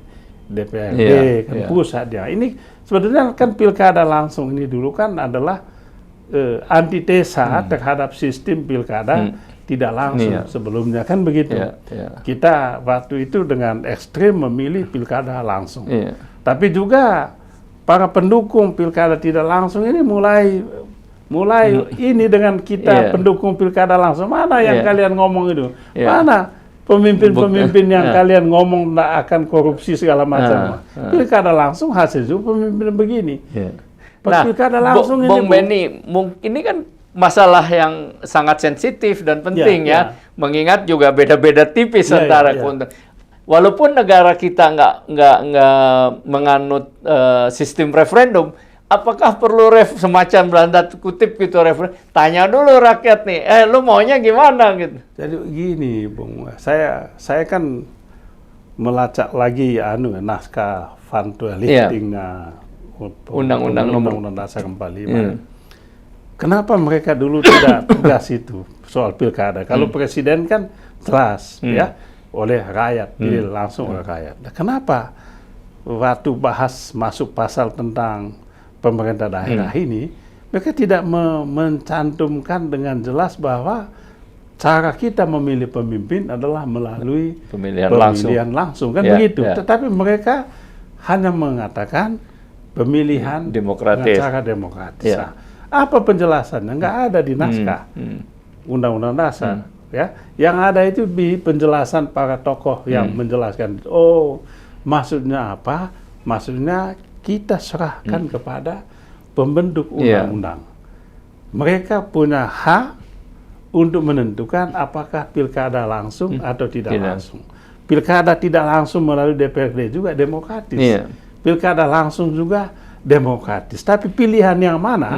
DPRD kan pusat ya. Ini sebetulnya kan pilkada langsung ini dulu kan adalah antitesa terhadap sistem pilkada tidak langsung sebelumnya kan begitu. Kita waktu itu dengan ekstrim memilih pilkada langsung. Tapi juga para pendukung pilkada tidak langsung ini mulai ini dengan kita pendukung pilkada langsung, mana yang kalian ngomong itu? Mana pemimpin-pemimpin yang kalian ngomong tidak akan korupsi segala macam? Pilkada langsung hasil itu pemimpin begini. Pilkada langsung Bung Benny, ini kan masalah yang sangat sensitif dan penting mengingat juga beda-beda tipis antara walaupun negara kita nggak menganut sistem referendum. Apakah perlu semacam Belanda kutip gitu referendum? Tanya dulu rakyat nih, lu maunya gimana gitu. Jadi gini, Bung, saya kan melacak lagi naskah Van Tuelichtingnya Undang-Undang Dasar 45. Kenapa mereka dulu tidak tegas itu soal pilkada? Kalau presiden kan jelas ya oleh rakyat, pilih langsung oleh rakyat. Nah, kenapa waktu bahas masuk pasal tentang pemerintah daerah ini, mereka tidak mencantumkan dengan jelas bahwa cara kita memilih pemimpin adalah melalui pemilihan langsung kan begitu. Tetapi mereka hanya mengatakan pemilihan dengan cara demokratis. Nah, apa penjelasannya? Nggak ada di naskah Undang-Undang Dasar. Ya, yang ada itu di penjelasan para tokoh yang menjelaskan. Oh, maksudnya apa? Maksudnya kita serahkan kepada pembentuk undang-undang. Mereka punya hak untuk menentukan apakah pilkada langsung atau tidak langsung. Pilkada tidak langsung melalui DPRD juga demokratis. Pilkada langsung juga demokratis. Tapi pilihan yang mana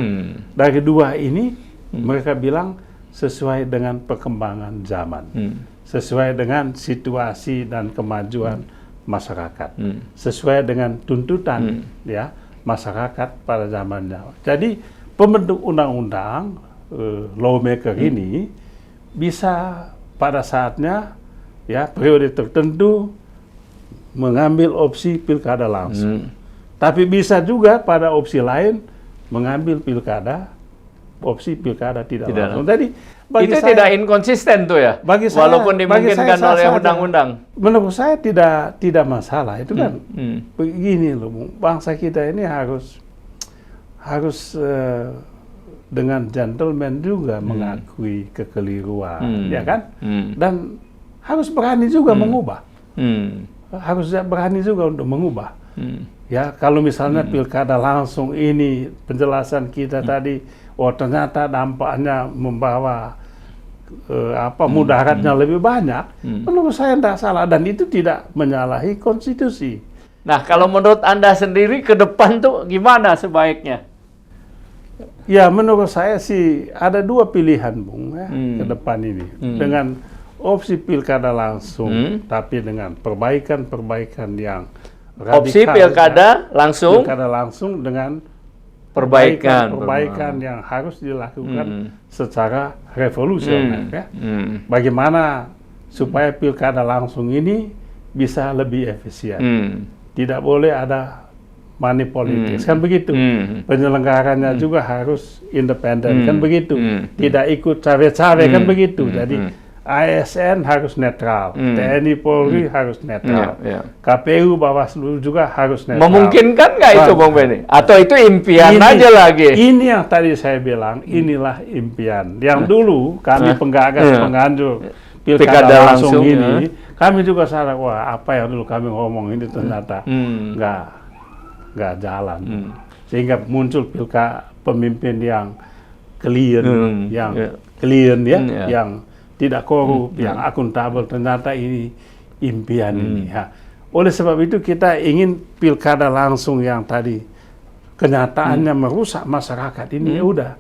dari dua ini mereka bilang sesuai dengan perkembangan zaman, sesuai dengan situasi dan kemajuan masyarakat, sesuai dengan tuntutan ya masyarakat pada zamannya. Jadi pembentuk undang-undang lawmaker ini bisa pada saatnya ya periode tertentu mengambil opsi pilkada langsung. Tapi bisa juga pada opsi lain mengambil opsi pilkada tidak langsung. Jadi itu saya, tidak inkonsisten tuh ya, bagi saya, walaupun dimungkinkan oleh undang-undang. Menurut saya tidak masalah. Itu kan begini loh, bangsa kita ini harus dengan gentleman juga mengakui kekeliruan, ya kan? Dan harus berani juga mengubah. Harus berani juga untuk mengubah. Ya, kalau misalnya pilkada langsung ini penjelasan kita tadi, ternyata dampaknya membawa mudaratnya lebih banyak, menurut saya tidak salah dan itu tidak menyalahi konstitusi. Nah, kalau menurut Anda sendiri ke depan tuh gimana sebaiknya? Ya, menurut saya sih ada dua pilihan, Bung, ya, ke depan ini. Dengan opsi pilkada langsung, tapi dengan perbaikan-perbaikan yang radikal. Opsi pilkada langsung? Pilkada langsung dengan perbaikan yang harus dilakukan secara revolusioner. Ya. Bagaimana supaya pilkada langsung ini bisa lebih efisien. Tidak boleh ada money politics, kan begitu. Penyelenggaranya juga harus independen, kan begitu. Tidak ikut cawe-cawe, kan begitu. Jadi ASN harus netral, TNI Polri harus netral, KPU Bawaslu juga harus netral. Memungkinkan nggak itu, Bung Benny? Atau itu impian aja lagi? Ini yang tadi saya bilang, inilah impian. Yang dulu kami penggagas, penganjur pilkada langsung ini, kami juga sadar, wah apa yang dulu kami ngomong ini ternyata nggak jalan. Sehingga muncul pemimpin yang clean, yang tidak korup, yang akuntabel. Ternyata ini impian ini. Ya. Oleh sebab itu kita ingin pilkada langsung yang tadi kenyataannya merusak masyarakat ini. Ya udah,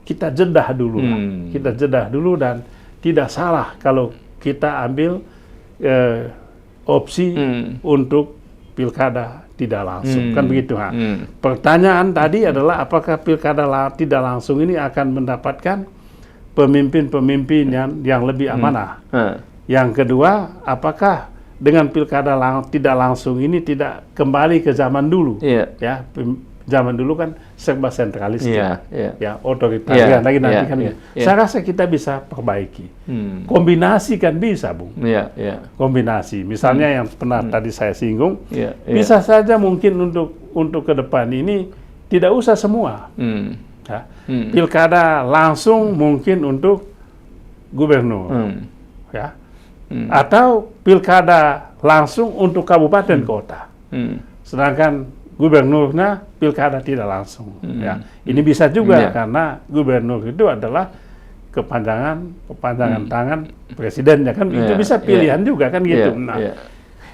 kita jedah dulu. Kita jedah dulu dan tidak salah kalau kita ambil opsi untuk pilkada tidak langsung. Kan begitu. Pertanyaan tadi adalah apakah pilkada tidak langsung ini akan mendapatkan pemimpin-pemimpin yang lebih amanah. Yang kedua, apakah dengan pilkada tidak langsung ini tidak kembali ke zaman dulu? Ya, zaman dulu kan serba sentralistik, ya otoritarian lagi nanti kan. Saya rasa kita bisa perbaiki. Kombinasi kan bisa, Bung. Kombinasi, misalnya yang pernah tadi saya singgung, bisa saja mungkin untuk ke depan ini tidak usah semua. Ya. Pilkada langsung mungkin untuk gubernur, ya, atau pilkada langsung untuk kabupaten kota, sedangkan gubernurnya pilkada tidak langsung. Ya. Ini bisa juga karena gubernur itu adalah kepanjangan tangan presidennya, kan itu bisa pilihan juga kan gitu.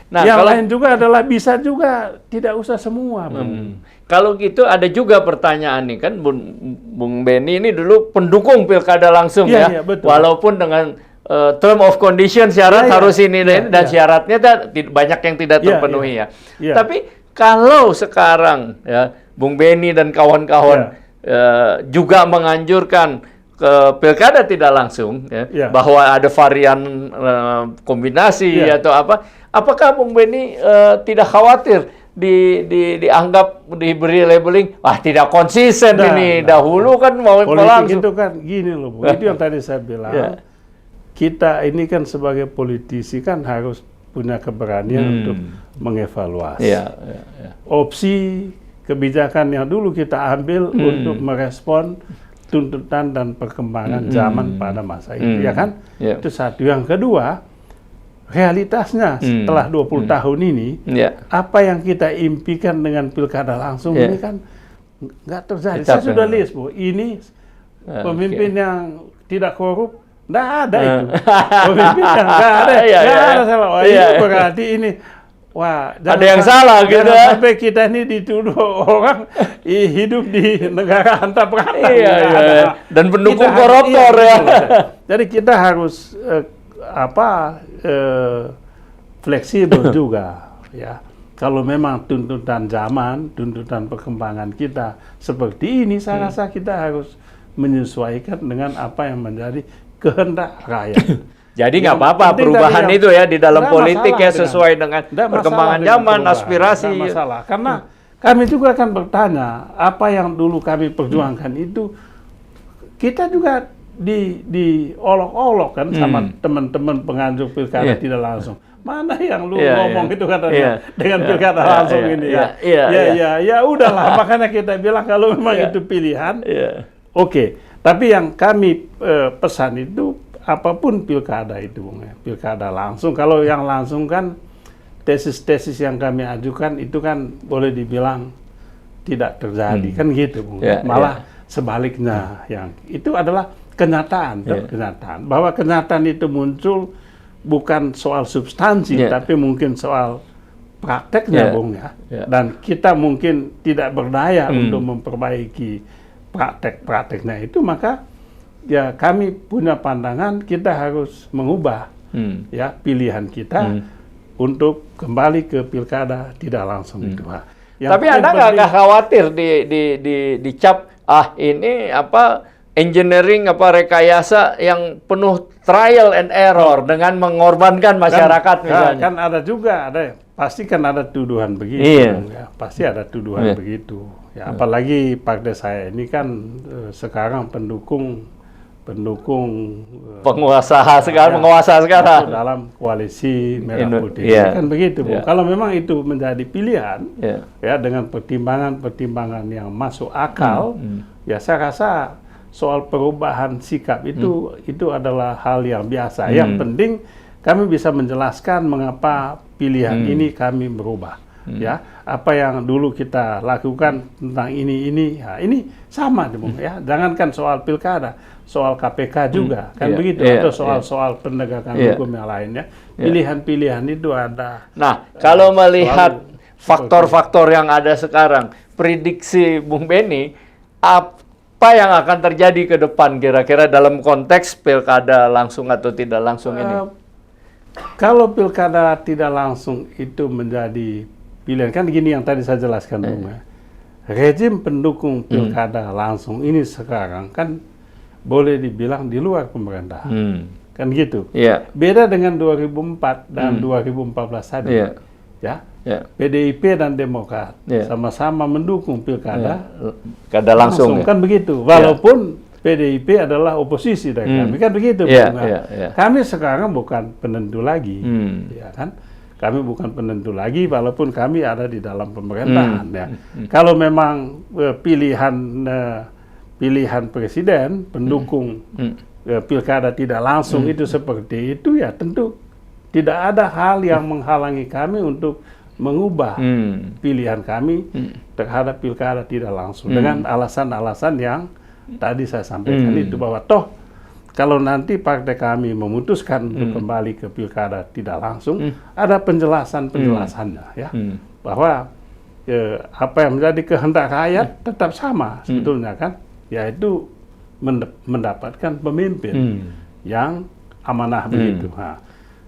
Nah, yang lain juga adalah bisa juga tidak usah semua, Bung. Kalau gitu ada juga pertanyaan nih kan, Bung Benny ini dulu pendukung pilkada langsung ya, walaupun dengan term of condition syarat harus ini dan syaratnya banyak yang tidak terpenuhi ya. Tapi kalau sekarang ya Bung Benny dan kawan-kawan juga menganjurkan ke pilkada tidak langsung bahwa ada varian kombinasi atau apakah Bung Benny tidak khawatir dianggap diberi labeling tidak konsisten ini dahulu kan mau politik itu kan gini loh, Bu. Itu yang tadi saya bilang. Kita ini kan sebagai politisi kan harus punya keberanian untuk mengevaluasi opsi kebijakan yang dulu kita ambil untuk merespon tuntutan dan perkembangan zaman pada masa itu, ya kan? Itu satu. Yang kedua, realitasnya setelah 20 tahun ini, apa yang kita impikan dengan pilkada langsung ini kan nggak terjadi. Saya sudah list, Bu. Ini pemimpin yang tidak korup, nggak ada itu. Pemimpin yang nggak ada, nggak ada salah. Itu berarti ini wah, ada yang salah gitu. Jangan sampai kita ini dituduh orang hidup di negara hantam rata. Iya. Dan pendukung koruptor ya. Jadi kita harus fleksibel juga, ya. Kalau memang tuntutan zaman, tuntutan perkembangan kita seperti ini, saya rasa kita harus menyesuaikan dengan apa yang menjadi kehendak rakyat. Jadi nggak apa-apa perubahan itu ya di dalam politik ya sesuai dengan perkembangan zaman, aspirasi. Nggak masalah, karena kami juga akan bertanya apa yang dulu kami perjuangkan itu kita juga diolok-olok kan sama teman-teman penganjur pilkada tidak langsung. Mana yang lu ngomong itu katanya dengan pilkada langsung ini ya udahlah. Makanya kita bilang kalau memang itu pilihan, oke. Tapi yang kami pesan itu apapun pilkada itu, Bung, ya. Pilkada langsung. Kalau yang langsung kan tesis-tesis yang kami ajukan itu kan boleh dibilang tidak terjadi kan gitu, Bung. Malah sebaliknya yang itu adalah kenyataan, kenyataan bahwa kenyataan itu muncul bukan soal substansi, tapi mungkin soal prakteknya, Bung, ya. Dan kita mungkin tidak berdaya untuk memperbaiki praktek-prakteknya itu, maka ya kami punya pandangan kita harus mengubah ya pilihan kita untuk kembali ke pilkada tidak langsung itu. Tapi Anda nggak khawatir dicap ini engineering rekayasa yang penuh trial and error dengan mengorbankan masyarakat misalnya. Kan ada juga, pasti kan ada tuduhan begitu. Ya, pasti ada tuduhan begitu. Ya, apalagi partai saya ini kan sekarang pendukung penguasa sekarang dalam koalisi Merah Putih kan begitu, Bu. Kalau memang itu menjadi pilihan ya dengan pertimbangan yang masuk akal, ya saya rasa soal perubahan sikap itu adalah hal yang biasa. Yang penting kami bisa menjelaskan mengapa pilihan ini kami berubah. Ya, apa yang dulu kita lakukan tentang ini sama, Bung, ya. Jangankan soal pilkada, soal KPK juga kan begitu, atau soal penegakan hukum yang lainnya. Pilihan-pilihan itu ada. Nah, kalau melihat faktor-faktor yang ada sekarang, prediksi Bung Benny, apa yang akan terjadi ke depan kira-kira dalam konteks pilkada langsung atau tidak langsung ini? Kalau pilkada tidak langsung itu menjadi pilihan, kan gini yang tadi saya jelaskan, Bung, ya. Rejim pendukung pilkada langsung ini sekarang kan boleh dibilang di luar pemerintahan. Kan gitu. Beda dengan 2004 dan 2014 tadi. Ya. PDIP dan Demokrat sama-sama mendukung pilkada langsung kan begitu. Walaupun PDIP adalah oposisi dari kami, kan begitu. Kami sekarang bukan penentu lagi, ya kan? Kami bukan penentu lagi, walaupun kami ada di dalam pemerintahan. Ya. Kalau memang pilihan presiden pendukung pilkada tidak langsung itu seperti itu, ya tentu tidak ada hal yang menghalangi kami untuk mengubah pilihan kami terhadap pilkada tidak langsung dengan alasan-alasan yang tadi saya sampaikan itu, bahwa toh kalau nanti partai kami memutuskan untuk kembali ke pilkada tidak langsung, ada penjelasannya, ya, bahwa apa yang menjadi kehendak rakyat tetap sama sebetulnya, kan, yaitu mendapatkan pemimpin yang amanah begitu. Nah,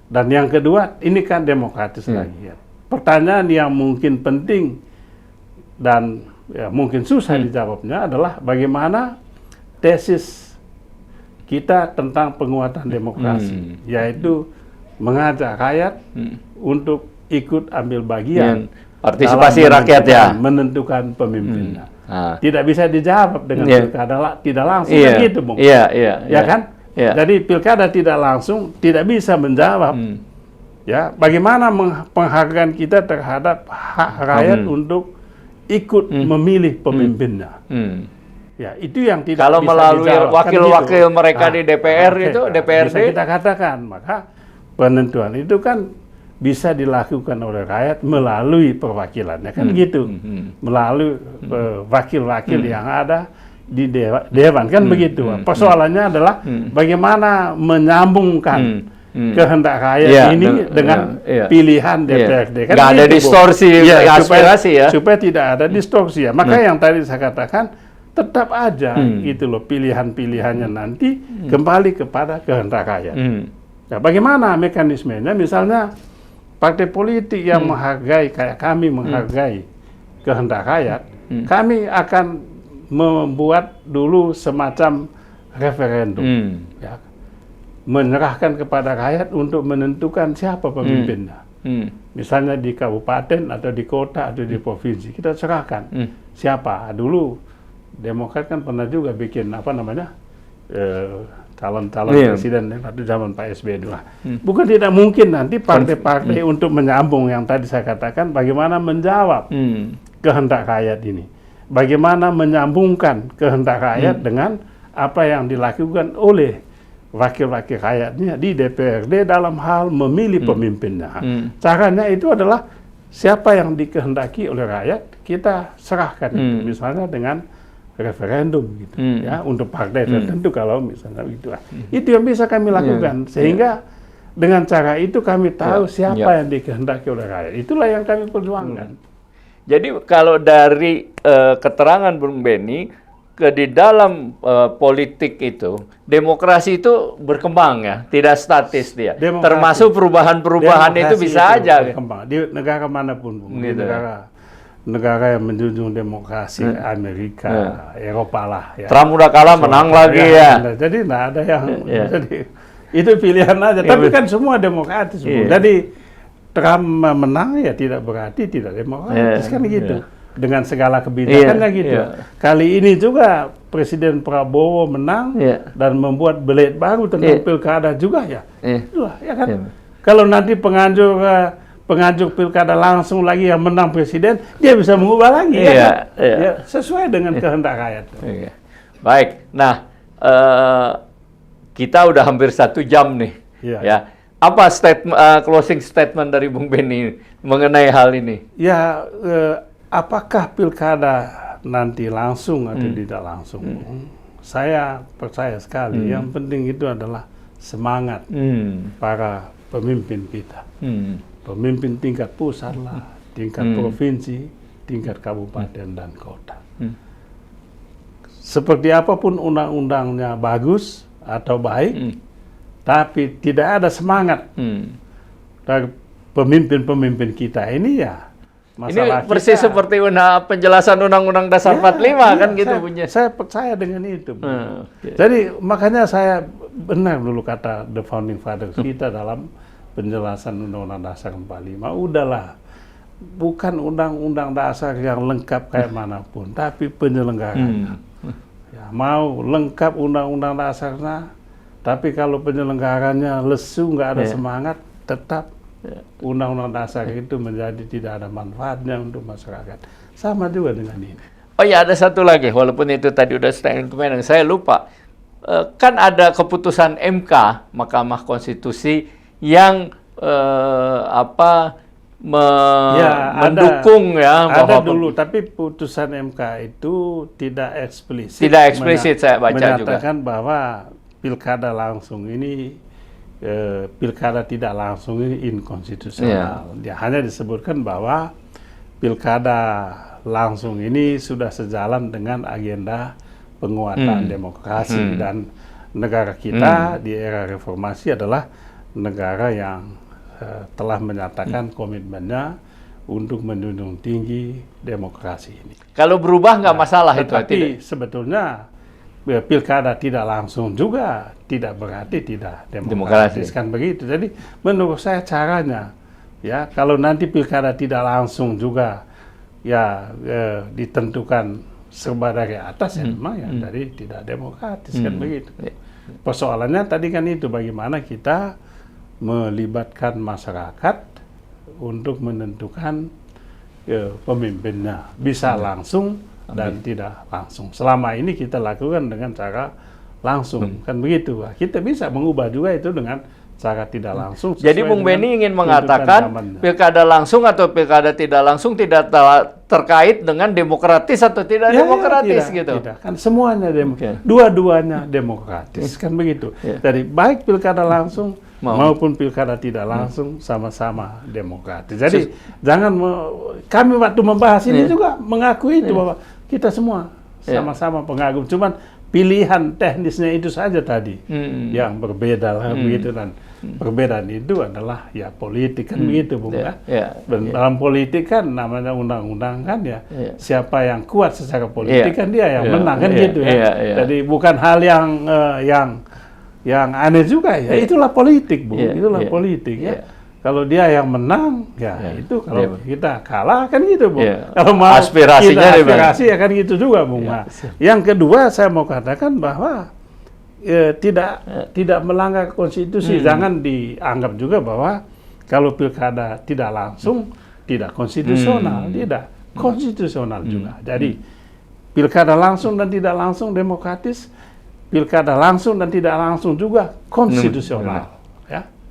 dan yang kedua, ini kan demokratis lagi. Ya. Pertanyaan yang mungkin penting dan ya, mungkin susah dijawabnya adalah bagaimana tesis kita tentang penguatan demokrasi, yaitu mengajak rakyat untuk ikut ambil bagian partisipasi rakyat, ya, menentukan pemimpinnya. Tidak bisa dijawab dengan pilkada tidak langsung, kan gitu, Bung. Ya kan? Jadi pilkada tidak langsung tidak bisa menjawab ya bagaimana penghargaan kita terhadap hak rakyat untuk ikut memilih pemimpinnya. Ya, itu yang tidak kalau bisa melalui dijawab, wakil-wakil kan gitu. mereka di DPR itu, DPRD, bisa kita katakan, maka penentuan itu kan bisa dilakukan oleh rakyat melalui perwakilannya, kan gitu, melalui wakil-wakil yang ada di dewan, kan begitu. Persoalannya adalah bagaimana menyambungkan kehendak rakyat ini dengan pilihan DPRD. Kan nggak ada distorsi aspirasi supaya tidak ada distorsi ya. Maka yang tadi saya katakan tetap aja gitu loh, pilihan-pilihannya nanti kembali kepada kehendak rakyat. Nah, bagaimana mekanismenya? Misalnya partai politik yang menghargai, kayak kami menghargai kehendak rakyat, kami akan membuat dulu semacam referendum, ya, menyerahkan kepada rakyat untuk menentukan siapa pemimpinnya. Misalnya di kabupaten atau di kota atau di provinsi, kita serahkan siapa. Dulu Demokrat kan pernah juga bikin calon-calon presiden waktu zaman Pak SBY dulu. Bukan tidak mungkin nanti partai-partai untuk menyambung yang tadi saya katakan, bagaimana menjawab kehendak rakyat ini, bagaimana menyambungkan kehendak rakyat dengan apa yang dilakukan oleh wakil-wakil rakyatnya di DPRD dalam hal memilih pemimpinnya. Caranya itu adalah siapa yang dikehendaki oleh rakyat, kita serahkan itu, misalnya dengan referendum gitu, ya, untuk partai tertentu kalau misalnya itu. Itu yang bisa kami lakukan, sehingga dengan cara itu kami tahu siapa yang dikehendaki oleh rakyat. Itulah yang kami perjuangkan. Jadi kalau dari keterangan Bung Benny, di dalam politik itu, demokrasi itu berkembang ya, tidak statis dia. Termasuk perubahan-perubahan itu bisa aja berkembang di negara manapun, di negara yang menjunjung demokrasi, Amerika, Eropa lah. Ya. Trump udah kalah, menang lagi ya. Jadi nggak ada yang, jadi itu pilihan aja. Tapi kan semua demokratis. Jadi Trump menang ya tidak berarti tidak demokratis kan gitu. Dengan segala kebijakannya gitu. Kali ini juga Presiden Prabowo menang dan membuat belit baru tentang pilkada juga ya. Itulah ya kan. Kalau nanti penganjur pilkada langsung lagi yang menang presiden, dia bisa mengubah lagi ya, sesuai dengan kehendak rakyat. Baik, nah kita udah hampir 1 jam nih, ya. Apa closing statement dari Bung Benny mengenai hal ini? Ya, apakah pilkada nanti langsung atau tidak langsung? Saya percaya sekali, yang penting itu adalah semangat para pemimpin kita. Pemimpin tingkat pusat lah, tingkat provinsi, tingkat kabupaten dan kota. Seperti apapun undang-undangnya bagus atau baik, tapi tidak ada semangat dari pemimpin-pemimpin kita ini ya. Ini persis seperti penjelasan Undang-Undang Dasar 45 kan gitu punya. Saya percaya dengan itu. Jadi makanya saya benar dulu kata the founding fathers kita dalam penjelasan Undang-Undang Dasar 45, udahlah, bukan Undang-Undang Dasar yang lengkap kayak manapun, tapi penyelenggaranya. Ya, mau lengkap Undang-Undang Dasarnya, tapi kalau penyelenggaranya lesu, nggak ada semangat, tetap Undang-Undang Dasar itu menjadi tidak ada manfaatnya untuk masyarakat. Sama juga dengan ini. Oh ya, ada satu lagi, walaupun itu tadi udah statement, saya lupa. Kan ada keputusan MK, Mahkamah Konstitusi, yang mendukung ada dulu, tapi putusan MK itu tidak eksplisit saya baca menyatakan juga bahwa pilkada langsung ini pilkada tidak langsung ini inkonstitusional. Dia hanya disebutkan bahwa pilkada langsung ini sudah sejalan dengan agenda penguatan demokrasi dan negara kita di era reformasi adalah negara yang telah menyatakan komitmennya untuk menjunjung tinggi demokrasi ini. Kalau berubah nggak masalah itu. Tapi sebetulnya pilkada tidak langsung juga tidak berarti tidak demokratis kan begitu. Jadi menurut saya caranya ya, kalau nanti pilkada tidak langsung juga ya ditentukan serba dari atas ya memang ya dari tidak demokratis kan begitu. Persoalannya tadi kan itu bagaimana kita melibatkan masyarakat untuk menentukan pemimpinnya, bisa langsung dan tidak langsung. Selama ini kita lakukan dengan cara langsung, kan begitu. Kita bisa mengubah juga itu dengan cara tidak langsung. Jadi Bung Benny ingin mengatakan pilkada langsung atau pilkada tidak langsung tidak terkait dengan demokratis atau tidak demokratis gitu. Tidak. Kan semuanya dua-duanya demokratis kan begitu. Jadi baik pilkada langsung maupun pilkada tidak langsung sama-sama demokratis. Jadi jangan kami waktu membahas ini juga mengakui itu bahwa kita semua sama-sama pengagum. Cuman pilihan teknisnya itu saja tadi yang berbeda lah begitu, dan perbedaan itu adalah ya politik kan begitu Bung ya. Dalam politik kan namanya undang-undang kan ya. Siapa yang kuat secara politik kan dia yang menang kan gitu ya. Jadi bukan hal yang aneh juga ya. Itulah politik Bung, itulah politik ya. Kalau dia yang menang, itu kalau kita kalah kan gitu, Bung. Kalau mau aspirasi ya kan gitu juga, Bung. Yang kedua saya mau katakan bahwa tidak melanggar konstitusi. Jangan dianggap juga bahwa kalau pilkada tidak langsung tidak konstitusional, tidak konstitusional juga. Jadi pilkada langsung dan tidak langsung demokratis, pilkada langsung dan tidak langsung juga konstitusional.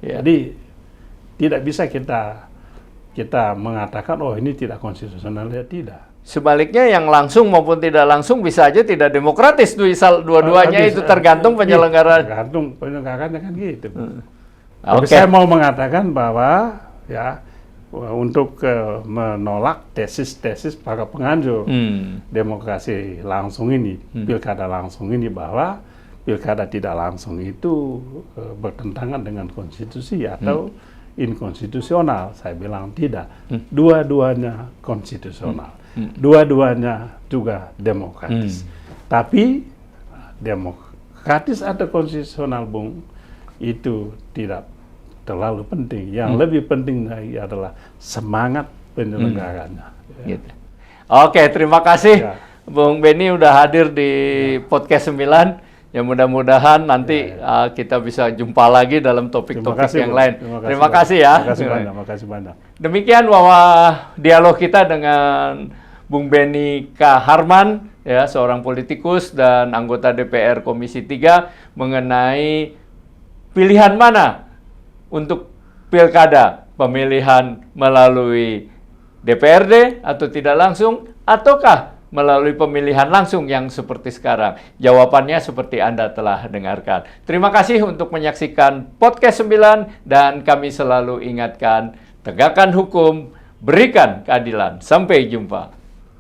Jadi tidak bisa kita mengatakan oh ini tidak konstitusional, ya tidak. Sebaliknya yang langsung maupun tidak langsung bisa aja tidak demokratis, dua-duanya itu tergantung penyelenggaraan. Tergantung penyelenggaranya kan gitu. Tapi saya mau mengatakan bahwa ya untuk menolak tesis-tesis para penganjur demokrasi langsung ini, pilkada langsung ini, bahwa pilkada tidak langsung itu bertentangan dengan konstitusi atau inkonstitusional. Saya bilang tidak. Dua-duanya konstitusional. Dua-duanya juga demokratis. Tapi demokratis atau konstitusional, Bung, itu tidak terlalu penting. Yang lebih penting lagi adalah semangat penyelenggaranya. Gitu. Oke, terima kasih Bung Benny udah hadir di podcast 9. Ya mudah-mudahan nanti kita bisa jumpa lagi dalam topik-topik yang lain. Terima kasih ya. Terima kasih banyak. Demikian dialog kita dengan Bung Benny K. Harman, ya, seorang politikus dan anggota DPR Komisi 3 mengenai pilihan mana untuk pilkada, pemilihan melalui DPRD atau tidak langsung, ataukah melalui pemilihan langsung yang seperti sekarang. Jawabannya seperti Anda telah dengarkan. Terima kasih untuk menyaksikan podcast 9 dan kami selalu ingatkan, tegakkan hukum, berikan keadilan. Sampai jumpa.